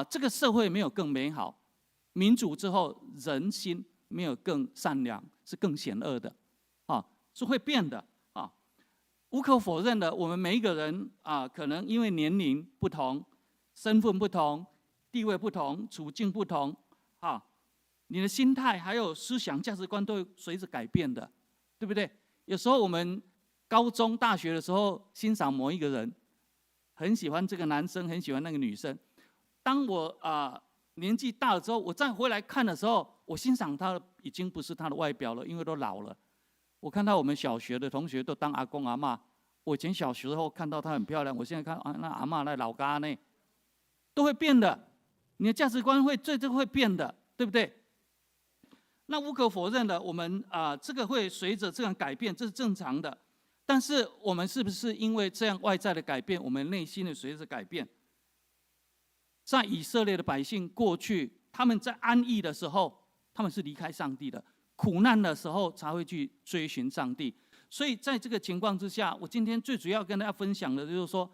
这个社会没有更美好，民主之后人心没有更善良，是更险恶的，是会变的。无可否认的，我们每一个人可能因为年龄不同、身份不同、地位不同、处境不同，你的心态还有思想价值观都会随着改变的，对不对？有时候我们高中、大学的时候欣赏某一个人，很喜欢这个男生，很喜欢那个女生。当我年纪大了之后，我再回来看的时候，我欣赏他的已经不是他的外表了，因为都老了。我看到我们小学的同学都当阿公阿嬷，我以前小时候看到她很漂亮，我现在看那阿嬷那老嘎呢，都会变的。你的价值观这会变的，对不对？那无可否认的，我们这个会随着这样改变，这是正常的。但是我们是不是因为这样外在的改变，我们内心的随着改变？在以色列的百姓过去，他们在安逸的时候，他们是离开上帝的。苦难的时候才会去追寻上帝，所以在这个情况之下，我今天最主要跟大家分享的就是说，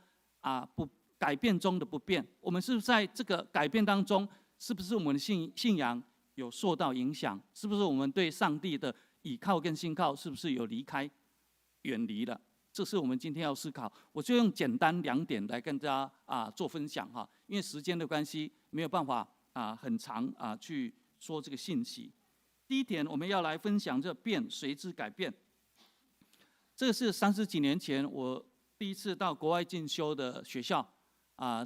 不改变中的不变，我们是不是在这个改变当中，是不是我们的信仰有受到影响？是不是我们对上帝的倚靠跟信靠，是不是有离开、远离了？这是我们今天要思考。我就用简单2点来跟大家做分享哈，因为时间的关系，没有办法很长去说这个信息。第一点，我们要来分享这变随之改变。这个是30几年前我第一次到国外进修的学校，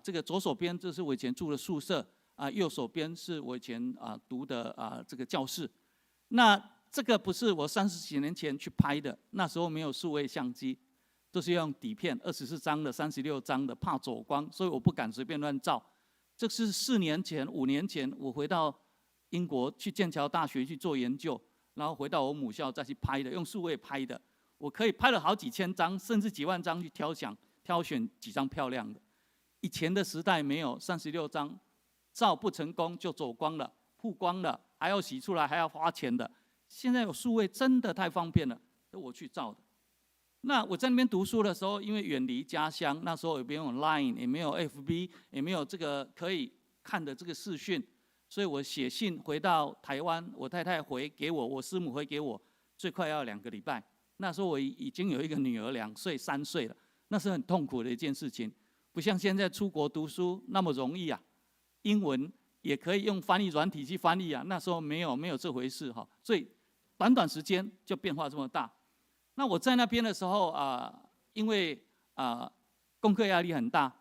这个左手边这是我以前住的宿舍，右手边是我以前读的这个教室。那这个不是我30几年前去拍的，那时候没有数位相机，都是用底片，24张的、36张的，怕走光，所以我不敢随便乱照。这是4年前、5年前，我回到英国去剑桥大学去做研究，然后回到我母校再去拍的，用数位拍的，我可以拍了好几千张，甚至几万张去挑选几张漂亮的。以前的时代没有36张，照不成功就走光了、曝光了，还要洗出来，还要花钱的。现在有数位真的太方便了，都我去照的。那我在那边读书的时候，因为远离家乡，那时候也没有 Line， 也没有 FB， 也没有这个可以看的这个视讯。所以我写信回到台湾，我太太回给我，我师母回给我，最快要2个礼拜。那时候我已经有一个女儿2岁、3岁了，那是很痛苦的一件事情，不像现在出国读书那么容易啊，英文也可以用翻译软体去翻译啊，那时候没有这回事哈，所以短时间就变化这么大。那我在那边的时候因为功课压力很大。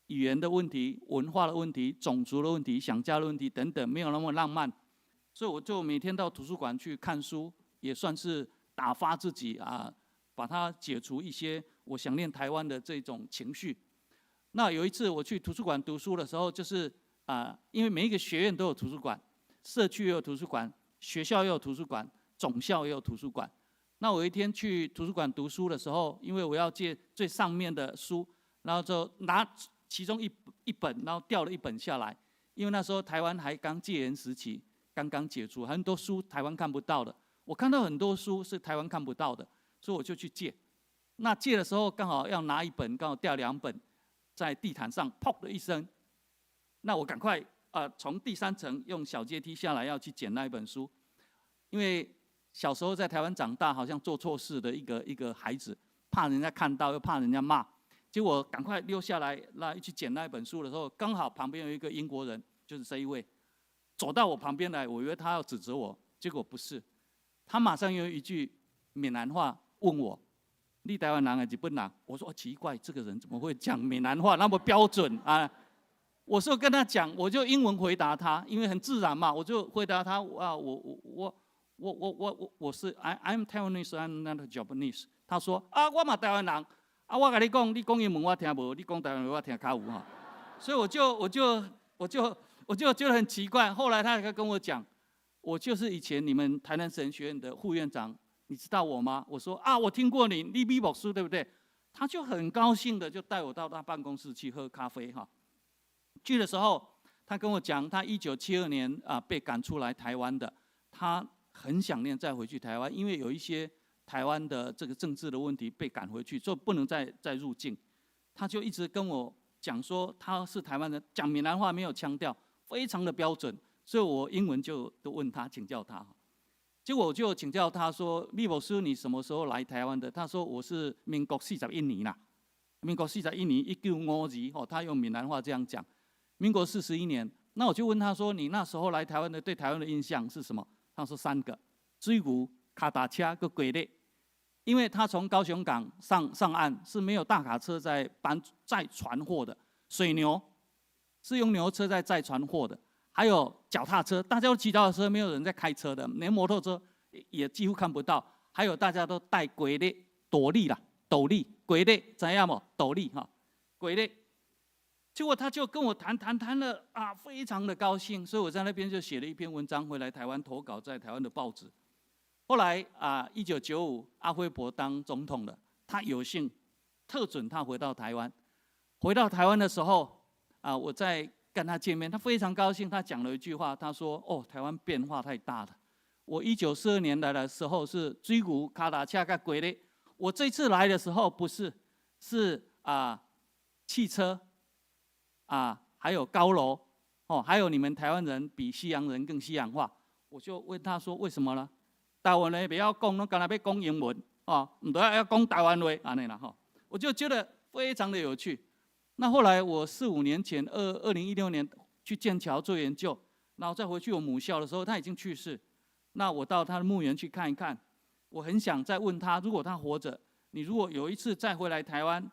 语言的问题、文化的问题、种族的问题、想家的问题等等，没有那么浪漫，所以我就每天到图书馆去看书，也算是打发自己把它解除一些我想念台湾的这种情绪。那有一次我去图书馆读书的时候，就是因为每一个学院都有图书馆，社区也有图书馆，学校也有图书馆，总校也有图书馆。那我有一天去图书馆读书的时候，因为我要借最上面的书，然后就拿其中一本，然后掉了一本下来，因为那时候台湾还刚戒严时期，刚刚解除，很多书台湾看不到的。我看到很多书是台湾看不到的，所以我就去借。那借的时候刚好要拿一本，刚好掉2本，在地毯上砰的一声。那我赶快从第3层用小阶梯下来要去捡那一本书，因为小时候在台湾长大，好像做错事的一个孩子，怕人家看到又怕人家骂。结果赶快溜下来，去捡那一本书的时候，刚好旁边有一个英国人，就是这一位，走到我旁边来，我以为他要指责我，结果不是，他马上用一句闽南话问我：“你台湾人还是日本人？”我说：“奇怪，这个人怎么会讲闽南话那么标准啊？”我说跟他讲，我就英文回答他，因为很自然嘛，我就回答他我是 I'm Taiwanese, I'm not Japanese。他说我嘛台湾人。我跟你讲，你讲英文我听无，你讲台湾话我听较有哈，所以我就觉得很奇怪。后来他才跟我讲，我就是以前你们台南神学院的副院长，你知道我吗？我说我听过你李牧师对不对？他就很高兴的就带我到他办公室去喝咖啡哈。去的时候，他跟我讲，他1972年被赶出来台湾的，他很想念再回去台湾，因为有一些台湾的这个政治的问题被赶回去，所以不能再入境。他就一直跟我讲说他是台湾人，讲闽南话没有腔调，非常的标准。所以我英文就都问他请教他。结果我就请教他说：“李牧师，你什么时候来台湾的？”他说：“我是民国41年啦，民国41年1952，他用闽南话这样讲。民国41年，那我就问他说：“你那时候来台湾的，对台湾的印象是什么？”他说3个：水牛、脚踏车跟过日。因为他从高雄港上岸是没有大卡车在载船货的，水牛是用牛车在载船货的，还有脚踏车，大家都骑脚踏车，没有人在开车的，连摩托车也几乎看不到。还有大家都戴鬼的斗笠啦，斗笠鬼的怎样嘛？斗笠哈，鬼的。结果他就跟我谈了非常的高兴，所以我在那边就写了一篇文章回来台湾投稿，在台湾的报纸。后来1995阿辉伯当总统了，他有幸特准他回到台湾。回到台湾的时候我在跟他见面，他非常高兴，他讲了一句话，他说：“台湾变化太大了。我1942年来的时候是水牛、脚踏车跟过日，我这次来的时候不是，是汽车还有高楼还有你们台湾人比西洋人更西洋化。”我就问他说：“为什么呢？台湾人不要讲，都干那要讲英文唔都要讲台湾话安尼啦吼。”我就觉得非常的有趣。那后来我4、5年前，2016年去剑桥做研究，然后再回去我母校的时候，他已经去世。那我到他的墓园去看一看，我很想再问他，如果他活着，你如果有一次再回来台湾，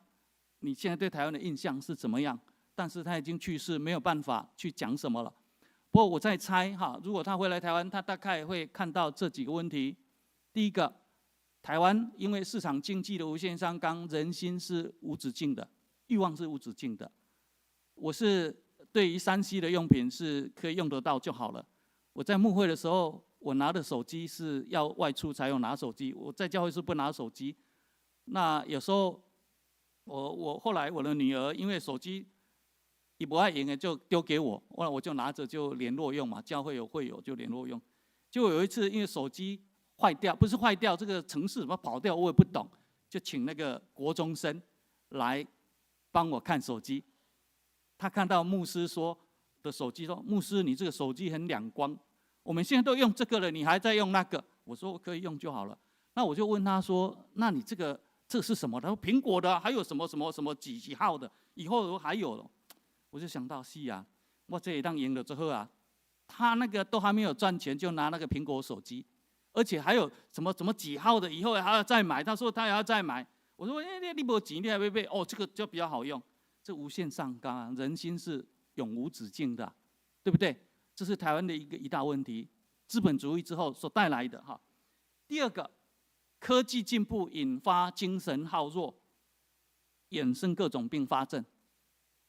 你现在对台湾的印象是怎么样？但是他已经去世，没有办法去讲什么了。不过我在猜如果他回来台湾，他大概会看到这几个问题。第一个，台湾因为市场经济的无限上纲，人心是无止境的，欲望是无止境的。我是对于3C 的用品是可以用得到就好了。我在牧会的时候，我拿的手机是要外出才有拿手机，我在教会是不拿手机。那有时候我后来我的女儿因为手机也不爱用的就丢给我，我就拿着就联络用嘛，教会有会友就联络用。结果有一次因为手机坏掉，不是坏掉，这个程式怎么跑掉我也不懂，就请那个国中生来帮我看手机。他看到牧师说的手机说：“牧师，你这个手机很两光，我们现在都用这个了，你还在用那个？”我说：“我可以用就好了。”那我就问他说：“那你这是什么？”他说：“苹果的，还有什么什么什么几号的，以后还有了。”我就想到，是啊，我这一档赢了之后啊，他那个都还没有赚钱，就拿那个苹果手机，而且还有什么几号的，以后还要再买。他说他也要再买。我说：“你没钱，你还会背？哦，这个就比较好用。”这无限上纲啊，人心是永无止境的，对不对？这是台湾的一大问题，资本主义之后所带来的哈。第二个，科技进步引发精神耗弱，衍生各种并发症。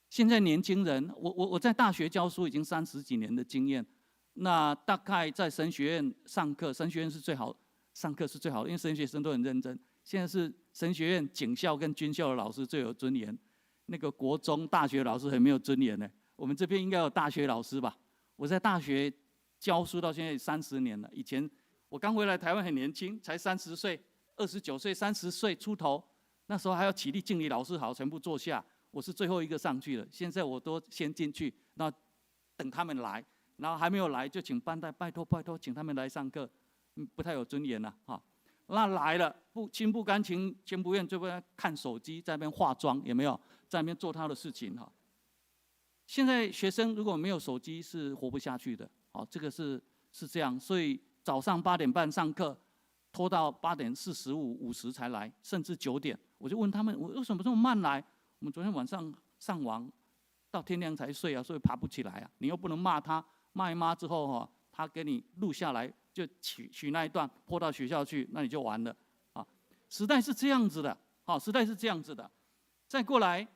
现在年轻人，我在大学教书已经30几年的经验，那大概在神学院上课，神学院是最好上课是最好的，因为神学生都很认真。现在是神学院警校跟军校的老师最有尊严，那个国中大学老师很没有尊严呢。我们这边应该有大学老师吧？我在大学教书到现在30年了。以前我刚回来台湾很年轻，才30岁、29岁、30岁出头，那时候还要起立敬礼老师好，全部坐下。我是最后一个上去了。现在我都先进去，然后等他们来，然后还没有来就请班代拜托，请他们来上课，不太有尊严了哈。那来了心不甘情不愿，就在看手机，在那边化妆，有没有？在那边做他的事情哈。现在学生如果没有手机是活不下去的，好，这个是这样，所以早上8点半上课，拖到8点45、50才来，甚至9点。我就问他们，我为什么这么慢来？我们昨天晚上上网到天亮才睡啊，所以爬不起来啊。你又不能骂他，骂一骂之后哈，他给你录下来，就取那一段播到学校去，那你就完了啊。时代是这样子的，好，时代是这样子的。再过来，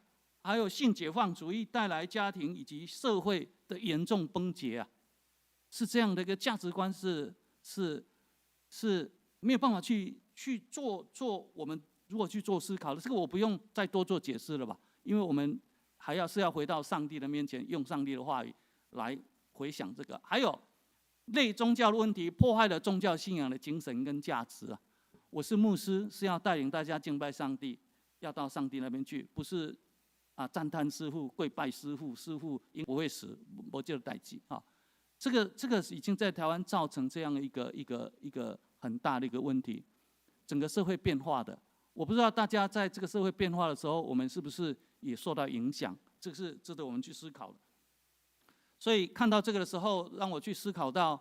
还有性解放主义带来家庭以及社会的严重崩解啊，是这样的一个价值观是没有办法去做我们如果去做思考的，这个我不用再多做解释了吧？因为我们还要回到上帝的面前，用上帝的话语来回想这个。还有类宗教的问题，破坏了宗教信仰的精神跟价值啊。我是牧师，是要带领大家敬拜上帝，要到上帝那边去，不是赞叹师父、跪拜师父，师父因不会死，没这个代志啊。这个已经在台湾造成这样一个很大的一个问题，整个社会变化的。我不知道大家在这个社会变化的时候，我们是不是也受到影响？这个是值得我们去思考的。所以看到这个的时候，让我去思考到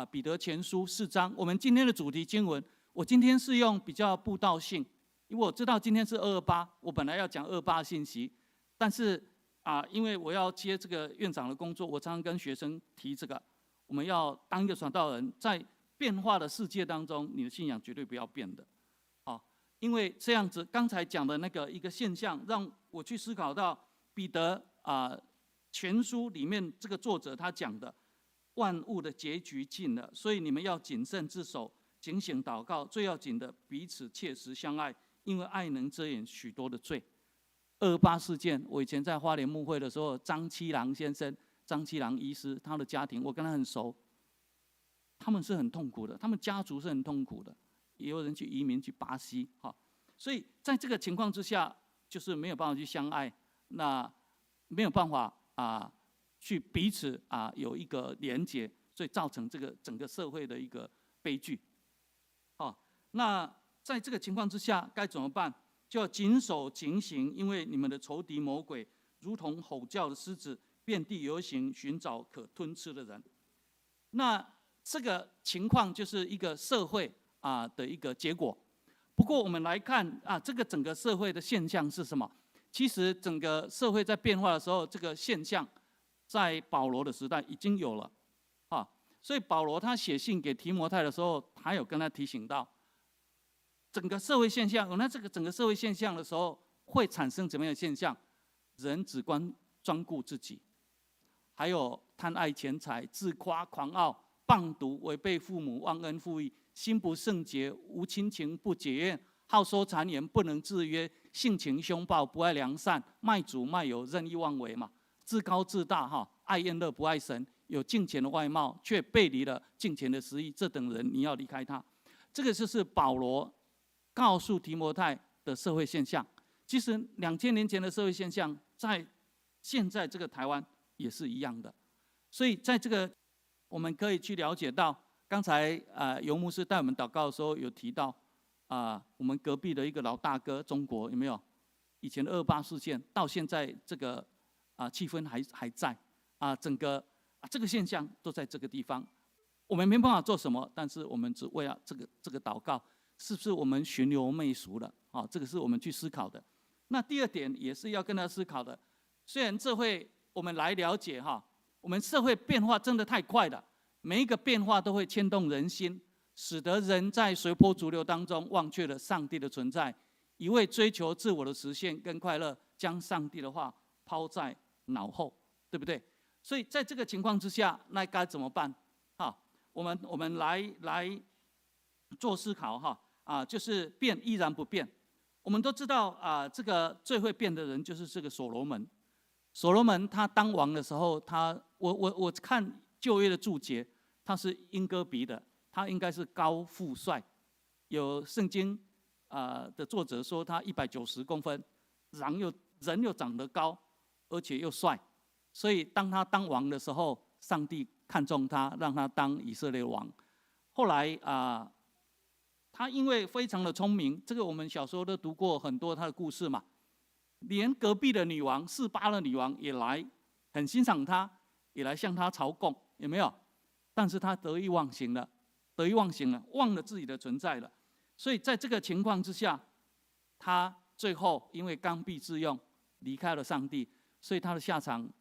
彼得前书4章。我们今天的主题经文，我今天是用比较布道性，因为我知道今天是228，我本来要讲28信息，但是因为我要接这个院长的工作，我常常跟学生提这个，我们要当一个传道人，在变化的世界当中，你的信仰绝对不要变的。因为这样子，刚才讲的那个一个现象，让我去思考到彼得全书里面这个作者他讲的，万物的结局近了，所以你们要谨慎自守，警醒祷告，最要紧的彼此切实相爱，因为爱能遮掩许多的罪。228事件，我以前在花莲牧会的时候，张七郎先生、张七郎医师，他的家庭我跟他很熟，他们是很痛苦的，他们家族是很痛苦的。也有人去移民去巴西，所以在这个情况之下，就是没有办法去相爱，那没有办法去彼此有一个连结，所以造成这个整个社会的一个悲剧。那在这个情况之下该怎么办？就要谨守警醒，因为你们的仇敌魔鬼如同吼叫的狮子，遍地游行，寻找可吞吃的人。那这个情况就是一个社会的一个结果。不过我们来看这个整个社会的现象是什么？其实整个社会在变化的时候，这个现象在保罗的时代已经有了所以保罗他写信给提摩太的时候，他有跟他提醒到整个社会现象。那这个整个社会现象的时候，会产生怎么样的现象？人只专顾自己，还有贪爱钱财、自夸狂傲、谤毒、违背父母、忘恩负义、心不圣洁、无亲情、不解怨、好说谗言、不能制约、性情凶暴、不爱良善、卖主卖友、任意妄为嘛，自高自大爱宴乐不爱神，有敬虔的外貌，却背离了敬虔的实意，这等人你要离开他。这个就是保罗告诉提摩太的社会现象。其实2000年前的社会现象，在现在这个台湾也是一样的。所以在这个我们可以去了解到，刚才尤牧师带我们祷告的时候有提到我们隔壁的一个老大哥中国有没有？以前的28事件到现在这个气氛还在整个这个现象都在这个地方。我们没办法做什么，但是我们只为了这个祷告，是不是我们巡流媚俗了？这个是我们去思考的。那第二点也是要跟他思考的。虽然这会我们来了解我们社会变化真的太快了，每一个变化都会牵动人心，使得人在随波逐流当中忘却了上帝的存在，一味追求自我的实现跟快乐，将上帝的话抛在脑后，对不对？所以在这个情况之下，那该怎么办？我们来做思考就是变依然不变。我们都知道这个最会变的人就是这个所罗门。所罗门他当王的时候，我看旧约的注解，他是鹰哥鼻的，他应该是高富帅。有圣经的作者说他190公分，人又长得高，而且又帅，所以当他当王的时候，上帝看中他，让他当以色列王。后来他因为非常的聪明，这个我们小时候都读过很多他的故事嘛，连隔壁的女王示巴的女王也来，很欣赏他，也来向他朝贡，有没有？但是他得意忘形了，忘了自己的存在了。所以在这个情况之下，他最后因为刚愎自用，离开了上帝，所以他的下场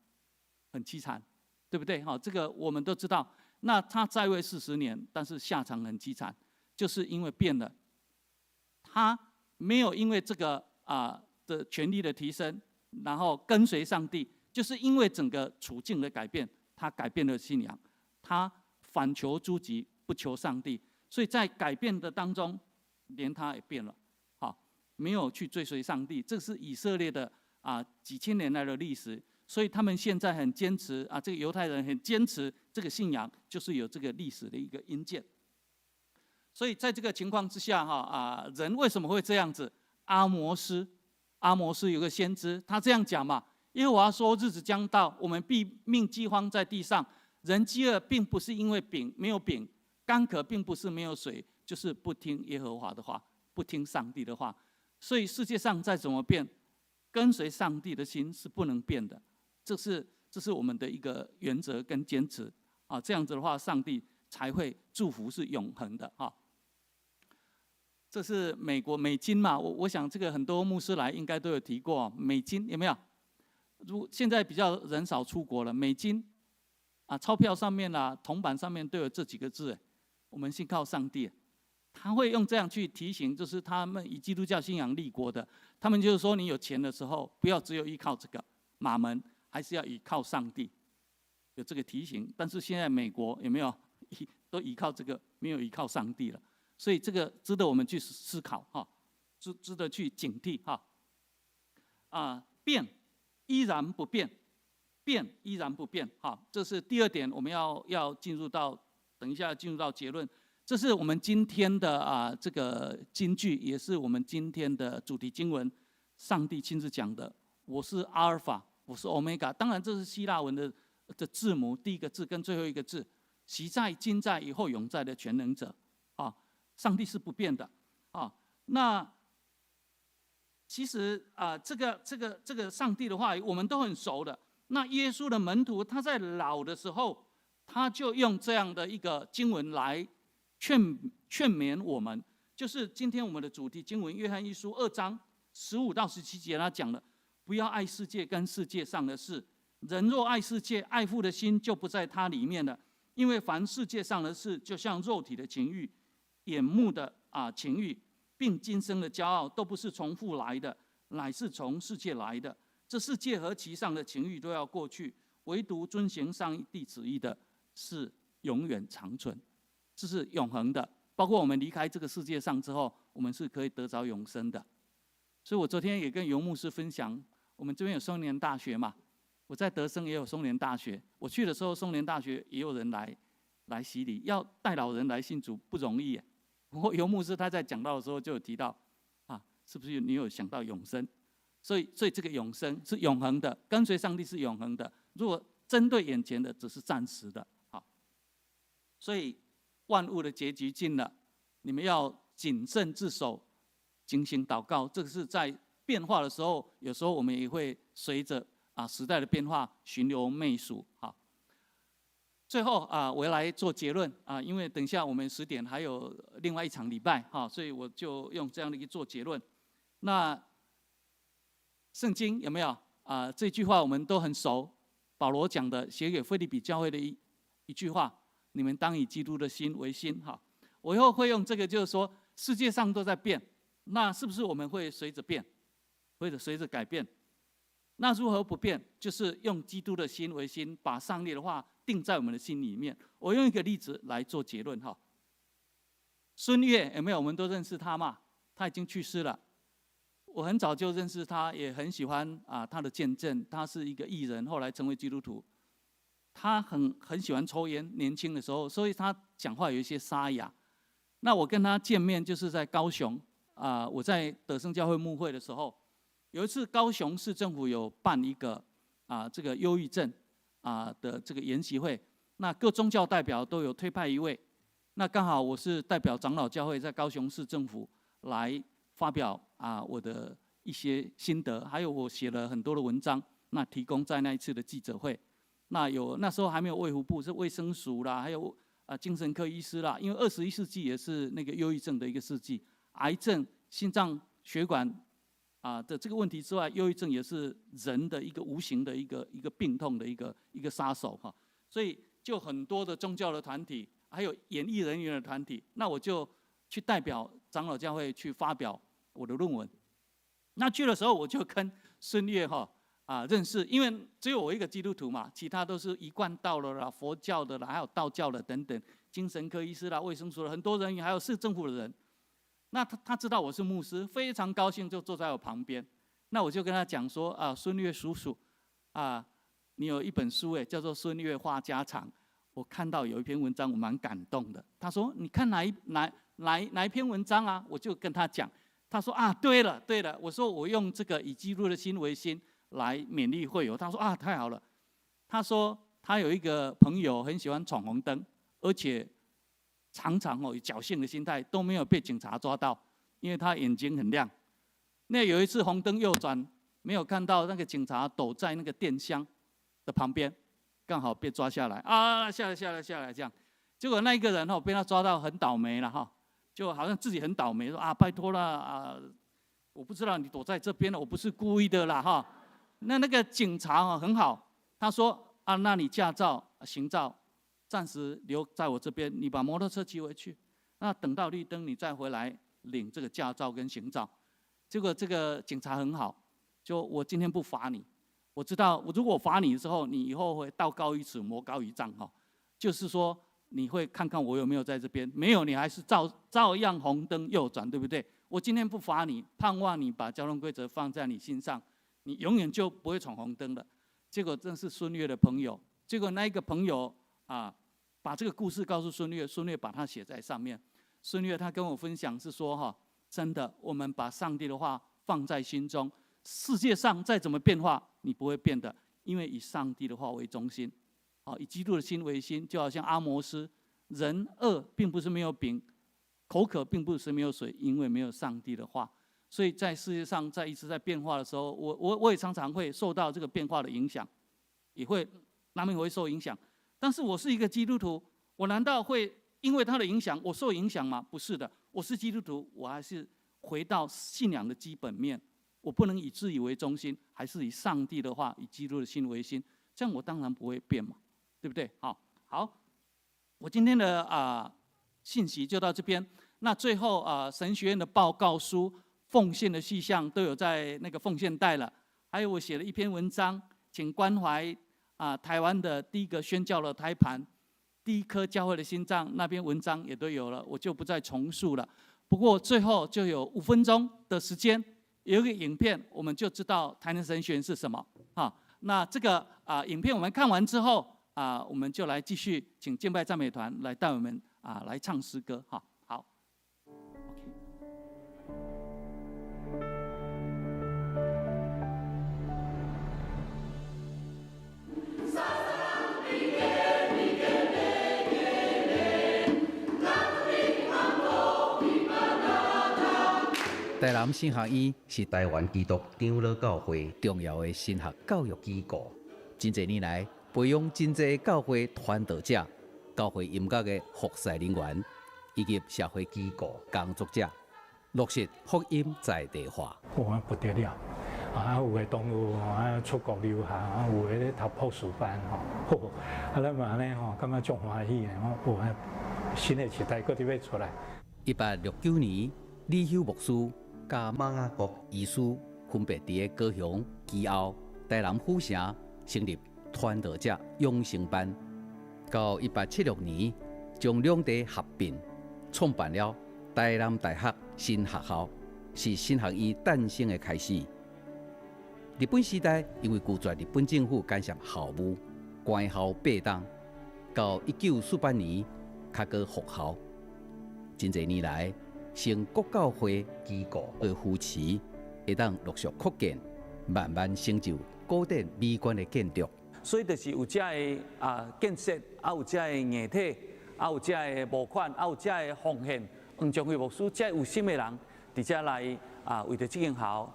很凄惨，对不对？这个我们都知道。那他在位40年，但是下场很凄惨，就是因为变了。他没有因为这个的权力的提升，然后跟随上帝，就是因为整个处境的改变，他改变了信仰，他反求诸己，不求上帝，所以在改变的当中，连他也变了，没有去追随上帝。这是以色列的几千年来的历史，所以他们现在很坚持这个犹太人很坚持这个信仰，就是有这个历史的一个因见。所以在这个情况之下人为什么会这样子？阿摩斯有个先知，他这样讲嘛：耶和华说，日子将到，我们必命饥荒在地上，人饥饿并不是因为没有饼，干渴并不是没有水，就是不听耶和华的话，不听上帝的话。所以世界上再怎么变，跟随上帝的心是不能变的，这是我们的一个原则跟坚持这样子的话，上帝才会祝福是永恒的这是美金嘛？我想这个很多牧师来应该都有提过美金，有没有？现在比较人少出国了，美金钞票上面铜板上面都有这几个字，我们信靠上帝。他会用这样去提醒，就是他们以基督教信仰立国的，他们就是说，你有钱的时候，不要只有依靠这个马门，还是要依靠上帝，有这个提醒。但是现在美国有没有都依靠这个，没有依靠上帝了？所以这个值得我们去思考值得去警惕变依然不变，变依然不变这是第二点，我们要进入到，等一下进入到结论。这是我们今天的这个金句，也是我们今天的主题经文。上帝亲自讲的：“我是阿尔法，我是欧米伽。”当然，这是希腊文的字母，第一个字跟最后一个字，昔在、今在、以后永在的全能者上帝是不变的那其实这个上帝的话语我们都很熟的。那耶稣的门徒他在老的时候，他就用这样的一个经文来劝勉我们，就是今天我们的主题经文约翰一书2章15到17节，他讲了：不要爱世界跟世界上的事，人若爱世界，爱父的心就不在他里面了。因为凡世界上的事，就像肉体的情欲、眼目的情欲，并今生的骄傲，都不是从父来的，乃是从世界来的。这世界和其上的情欲都要过去，唯独遵行上帝旨意的是永远长存，这是永恒的。包括我们离开这个世界上之后，我们是可以得着永生的。所以我昨天也跟尤牧师分享，我们这边有松联大学嘛，我在德生也有松联大学，我去的时候，松联大学也有人来洗礼，要带老人来信主不容易耶。尤牧师他在讲到的时候就有提到是不是你有想到永生？所以这个永生是永恒的，跟随上帝是永恒的。如果针对眼前的只是暂时的。好，所以万物的结局近了，你们要谨慎自守，警醒祷告。这个是在变化的时候，有时候我们也会随着时代的变化寻流媚俗。好，最后我要来做结论因为等一下我们10点还有另外一场礼拜所以我就用这样的一个做结论。那圣经有没有这句话我们都很熟，保罗讲的，写给腓立比教会的一句话：你们当以基督的心为心。我以后会用这个，就是说世界上都在变，那是不是我们会随着变，或者随着改变？那如何不变？就是用基督的心为心，把上帝的话定在我们的心里面。我用一个例子来做结论孙悦有没有？我们都认识他嘛，他已经去世了。我很早就认识他，也很喜欢他的见证。他是一个艺人，后来成为基督徒。他很喜欢抽烟，年轻的时候，所以他讲话有一些沙哑。那我跟他见面就是在高雄我在德生教会牧会的时候，有一次高雄市政府有办一个这个忧郁症的这个研习会，那各宗教代表都有推派一位，那刚好我是代表长老教会在高雄市政府来发表我的一些心得，还有我写了很多的文章，那提供在那一次的记者会。那时候还没有卫福部，是卫生署啦，还有精神科医师啦，因为21世纪也是那个忧郁症的一个世纪，癌症、心脏血管的这个问题之外，忧郁症也是人的一个无形的一个病痛的一个杀手所以就很多的宗教的团体，还有演艺人员的团体，那我就去代表长老教会去发表我的论文。那去的时候我就跟孙悦认识，因为只有我一个基督徒嘛，其他都是一贯道的啦、佛教的啦，还有道教的等等，精神科医师啦、卫生所的很多人员，还有市政府的人。那他知道我是牧师，非常高兴，就坐在我旁边。那我就跟他讲说孙悦叔叔你有一本书叫做《孙悦话家常》，我看到有一篇文章我蛮感动的。他说你看哪一篇文章啊？我就跟他讲，他说对了，我说我用这个以基督的心为心来勉励会友。他说太好了。他说他有一个朋友很喜欢闯红灯，而且常常有侥幸的心态，都没有被警察抓到，因为他眼睛很亮。那有一次红灯右转，没有看到那个警察躲在那个电箱的旁边，刚好被抓下来下来这样。结果那一个人被他抓到，很倒霉了就好像自己很倒霉，说拜托了我不知道你躲在这边了，我不是故意的啦那个警察很好，他说那你驾照、行照暂时留在我这边，你把摩托车骑回去，那等到绿灯你再回来领这个驾照跟行照。结果这个警察很好，就我今天不罚你，我知道如果我罚你的时候，你以后会道高一尺魔高一丈就是说你会看看我有没有在这边，没有你还是照样红灯右转，对不对？我今天不罚你，盼望你把交通规则放在你心上，你永远就不会闯红灯了。结果正是孙悦的朋友，结果那一个朋友把这个故事告诉孙悦，孙悦把它写在上面。孙悦他跟我分享是说真的，我们把上帝的话放在心中，世界上再怎么变化，你不会变的，因为以上帝的话为中心，以基督的心为心。就好像阿摩斯，人饿并不是没有饼，口渴并不是没有水，因为没有上帝的话。所以在世界上在一直在变化的时候，我也常常会受到这个变化的影响，也会难免会受影响。但是我是一个基督徒，我难道会因为他的影响我受影响吗？不是的，我是基督徒，我还是回到信仰的基本面，我不能以自己为中心，还是以上帝的话、以基督的心为心，这样我当然不会变嘛，对不对？好，我今天的信息就到这边。那最后神学院的报告书、奉献的细项都有在那个奉献袋了，还有我写了一篇文章，请关怀台湾的第一个宣教的胎盘，第一颗教会的心脏，那篇文章也都有了，我就不再重述了。不过最后就有5分钟的时间，有一个影片，我们就知道台南神学院是什么那这个影片我们看完之后我们就来继续请敬拜赞美团来带我们来唱诗歌好。撒撒台南新学院是台湾基督长老教会重要的神学教育机构，真侪年来培养真侪教会传道者、教会音乐的服侍人员以及社会机构工作者，落实福音在地化。哇，不得了！有的同学出国留学，有的咧读博士班吼，咱嘛咧感觉足欢喜的新的时代搁伫要出来。1869年，李修牧师甲马雅国医师分别伫高雄、基澳、台南府城成立传道者养成班。到1876年，将两地合并，创办了台南大学新学校，是新学院诞生的开始。日本时代因为拒绝日本政府干涉校务，关校8档，到1948年开个复校。真侪年来，成国教会机构的扶持，会当陆续扩建，慢慢成就古典美观的建筑。所以就是有这个建设，有这个硬体，有这个募款，有这个奉献。黄宗辉牧师这有心的人，伫这来为着这间校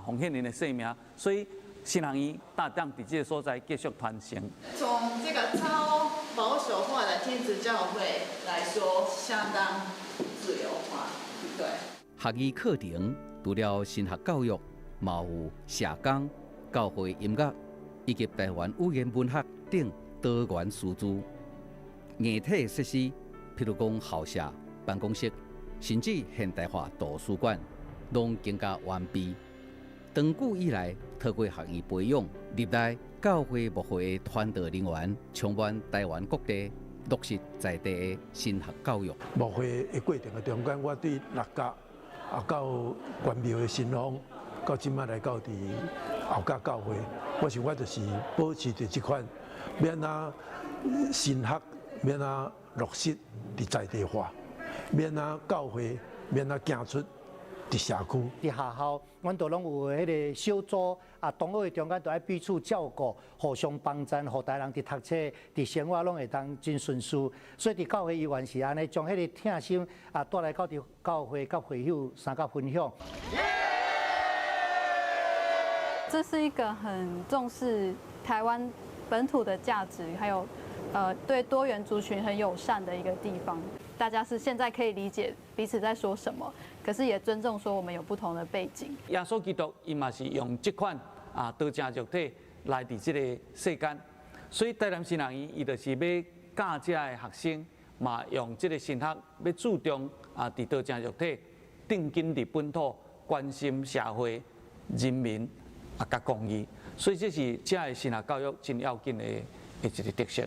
奉献您的生命，所以新学院大当伫这个所在继续传承。从这个超保守化的天主教会来说，相当自由化，对。学医课程除了神学教育，嘛有社工、教会音乐以及台湾语言文学等多元师资。硬体设施，譬如讲校舍、办公室，甚至现代化图书馆，拢更加完备。长久以来，透过学院培养，历代教会牧会的传道人员，充满台湾各地，落实在地的神学教育。牧会的过程的中间，我对六甲到关庙的神风，到今仔来到伫后甲教会，我就是保持着这款，免神学，免落实伫在地化，免教会，免行出伫社区。伫学校，阮都拢有迄个小组同学的中间都爱彼此照顾，互相帮衬，互大人伫读册、伫生活拢会当真顺遂。所以伫教会伊原是安尼，将迄个疼心带来到伫教会甲会友三甲分享。这是一个很重视台湾本土的价值，还有对多元族群很友善的一个地方。大家是现在可以理解彼此在说什么，可是也尊重说我们有不同的背景。耶稣基督伊嘛是用这款道成肉体来伫这个世间，所以台南新学院伊就是要教这的学生嘛，用这个神学要注重伫道成肉体，定根伫本土，关心社会、人民甲公益，所以这是这的神学教育真要紧的一个特色。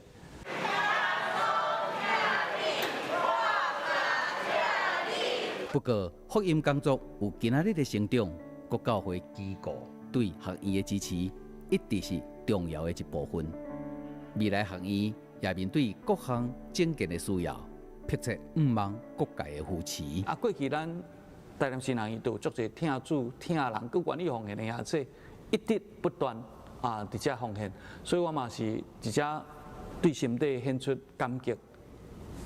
不过，福音工作有今仔日的成长，国教会机构对学院的支持一直是重要的一部分。未来学院也面对各项整建的需要，迫切毋望各界的扶持。过去咱台南新学院都有足侪听主、听人，佮愿意奉献的遐册，一直不断伫遮奉献，所以我嘛是伫遮对心底献出感激、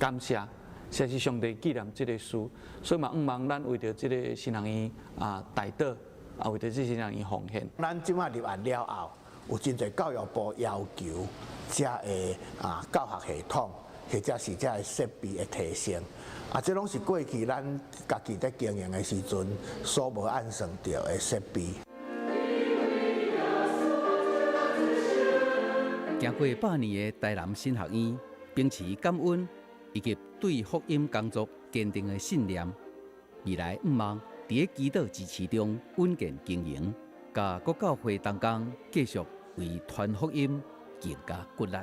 感谢。谢谢上帝纪念这个事，所以嘛，毋望咱为着这个新学院大道，为着这新学院奉献。咱即马入案了后，有真侪教育部要求，遮的教学系统，或者是遮的设备的提升，这拢是过去咱家己在经营的时阵所无按算到的设备。经过8年的台南新学院，秉持感恩以及对福音工作坚定的信念，未来毋望伫个祈祷支持中稳健经营，甲国教会同工继续为传福音更加骨力。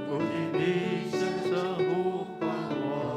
不以你伸手呼唤我。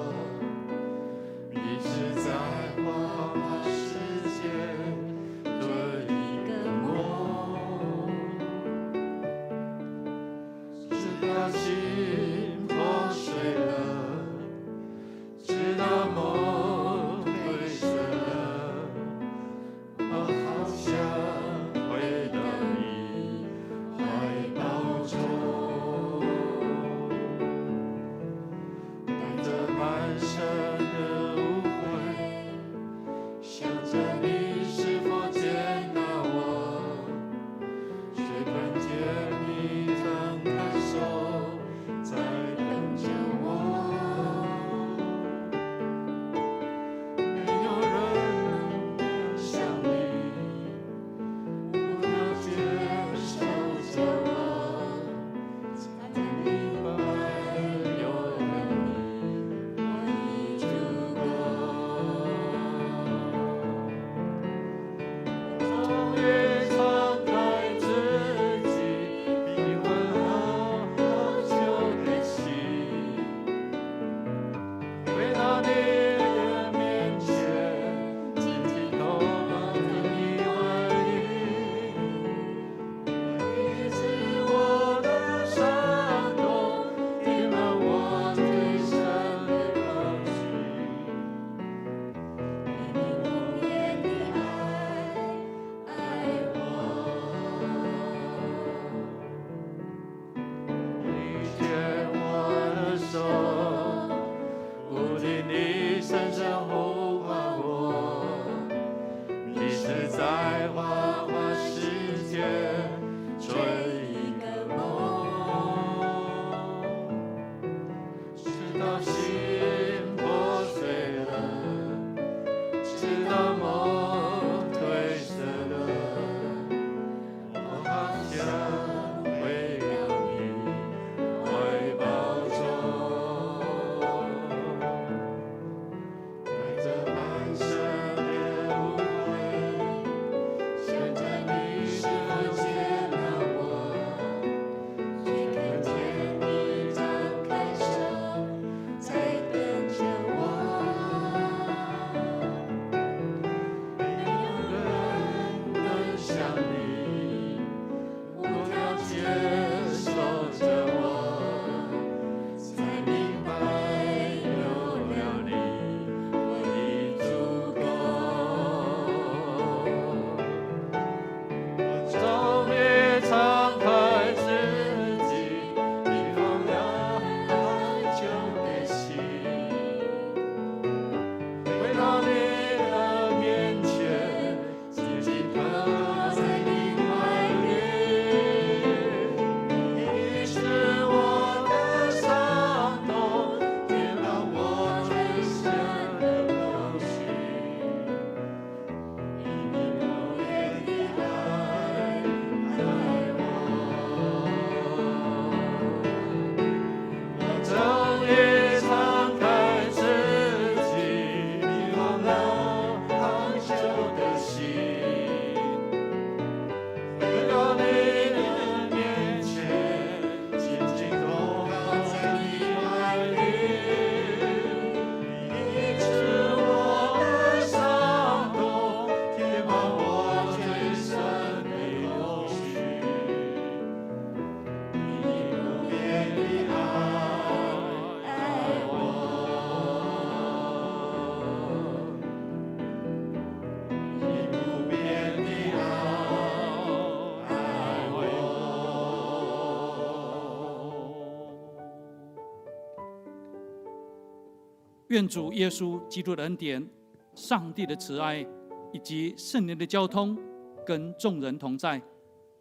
愿主耶稣基督的恩典、上帝的慈爱以及圣灵的交通，跟众人同在，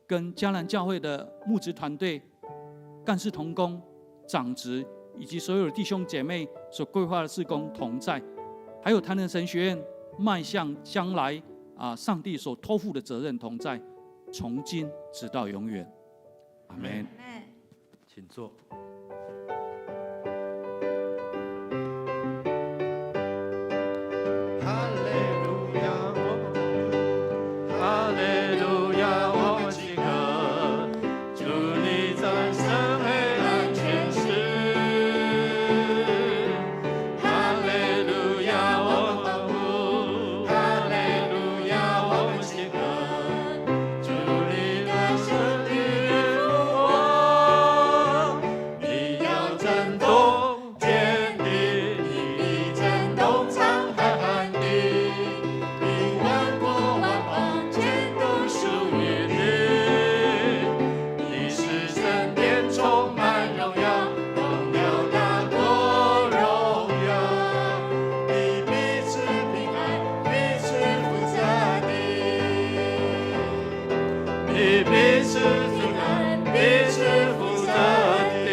跟迦南教会的牧职团队、干事同工、长职以及所有的弟兄姐妹所规划的事工同在，还有台南神学院迈向将来上帝所托付的责任同在，从今直到永远。阿们。请坐。哈利路亚，哈利路亚，我们敬歌，祝你战胜黑暗权势。哈利路亚，我们欢呼，哈利路亚，我们敬歌，祝你的胜利复活，你要震动天地，你震动沧海地，令万国万邦全都属于你。你是神殿充满荣耀，荣耀大过荣耀，你彼此平安，彼此负责的，你彼此平安，彼此负责的。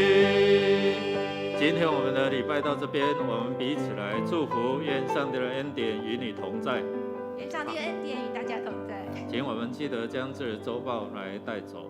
今天我们的礼拜到这边，我们彼此来祝福，愿上帝的恩典与你同在。愿上帝的恩典与大家同在。请我们记得将这周报来带走。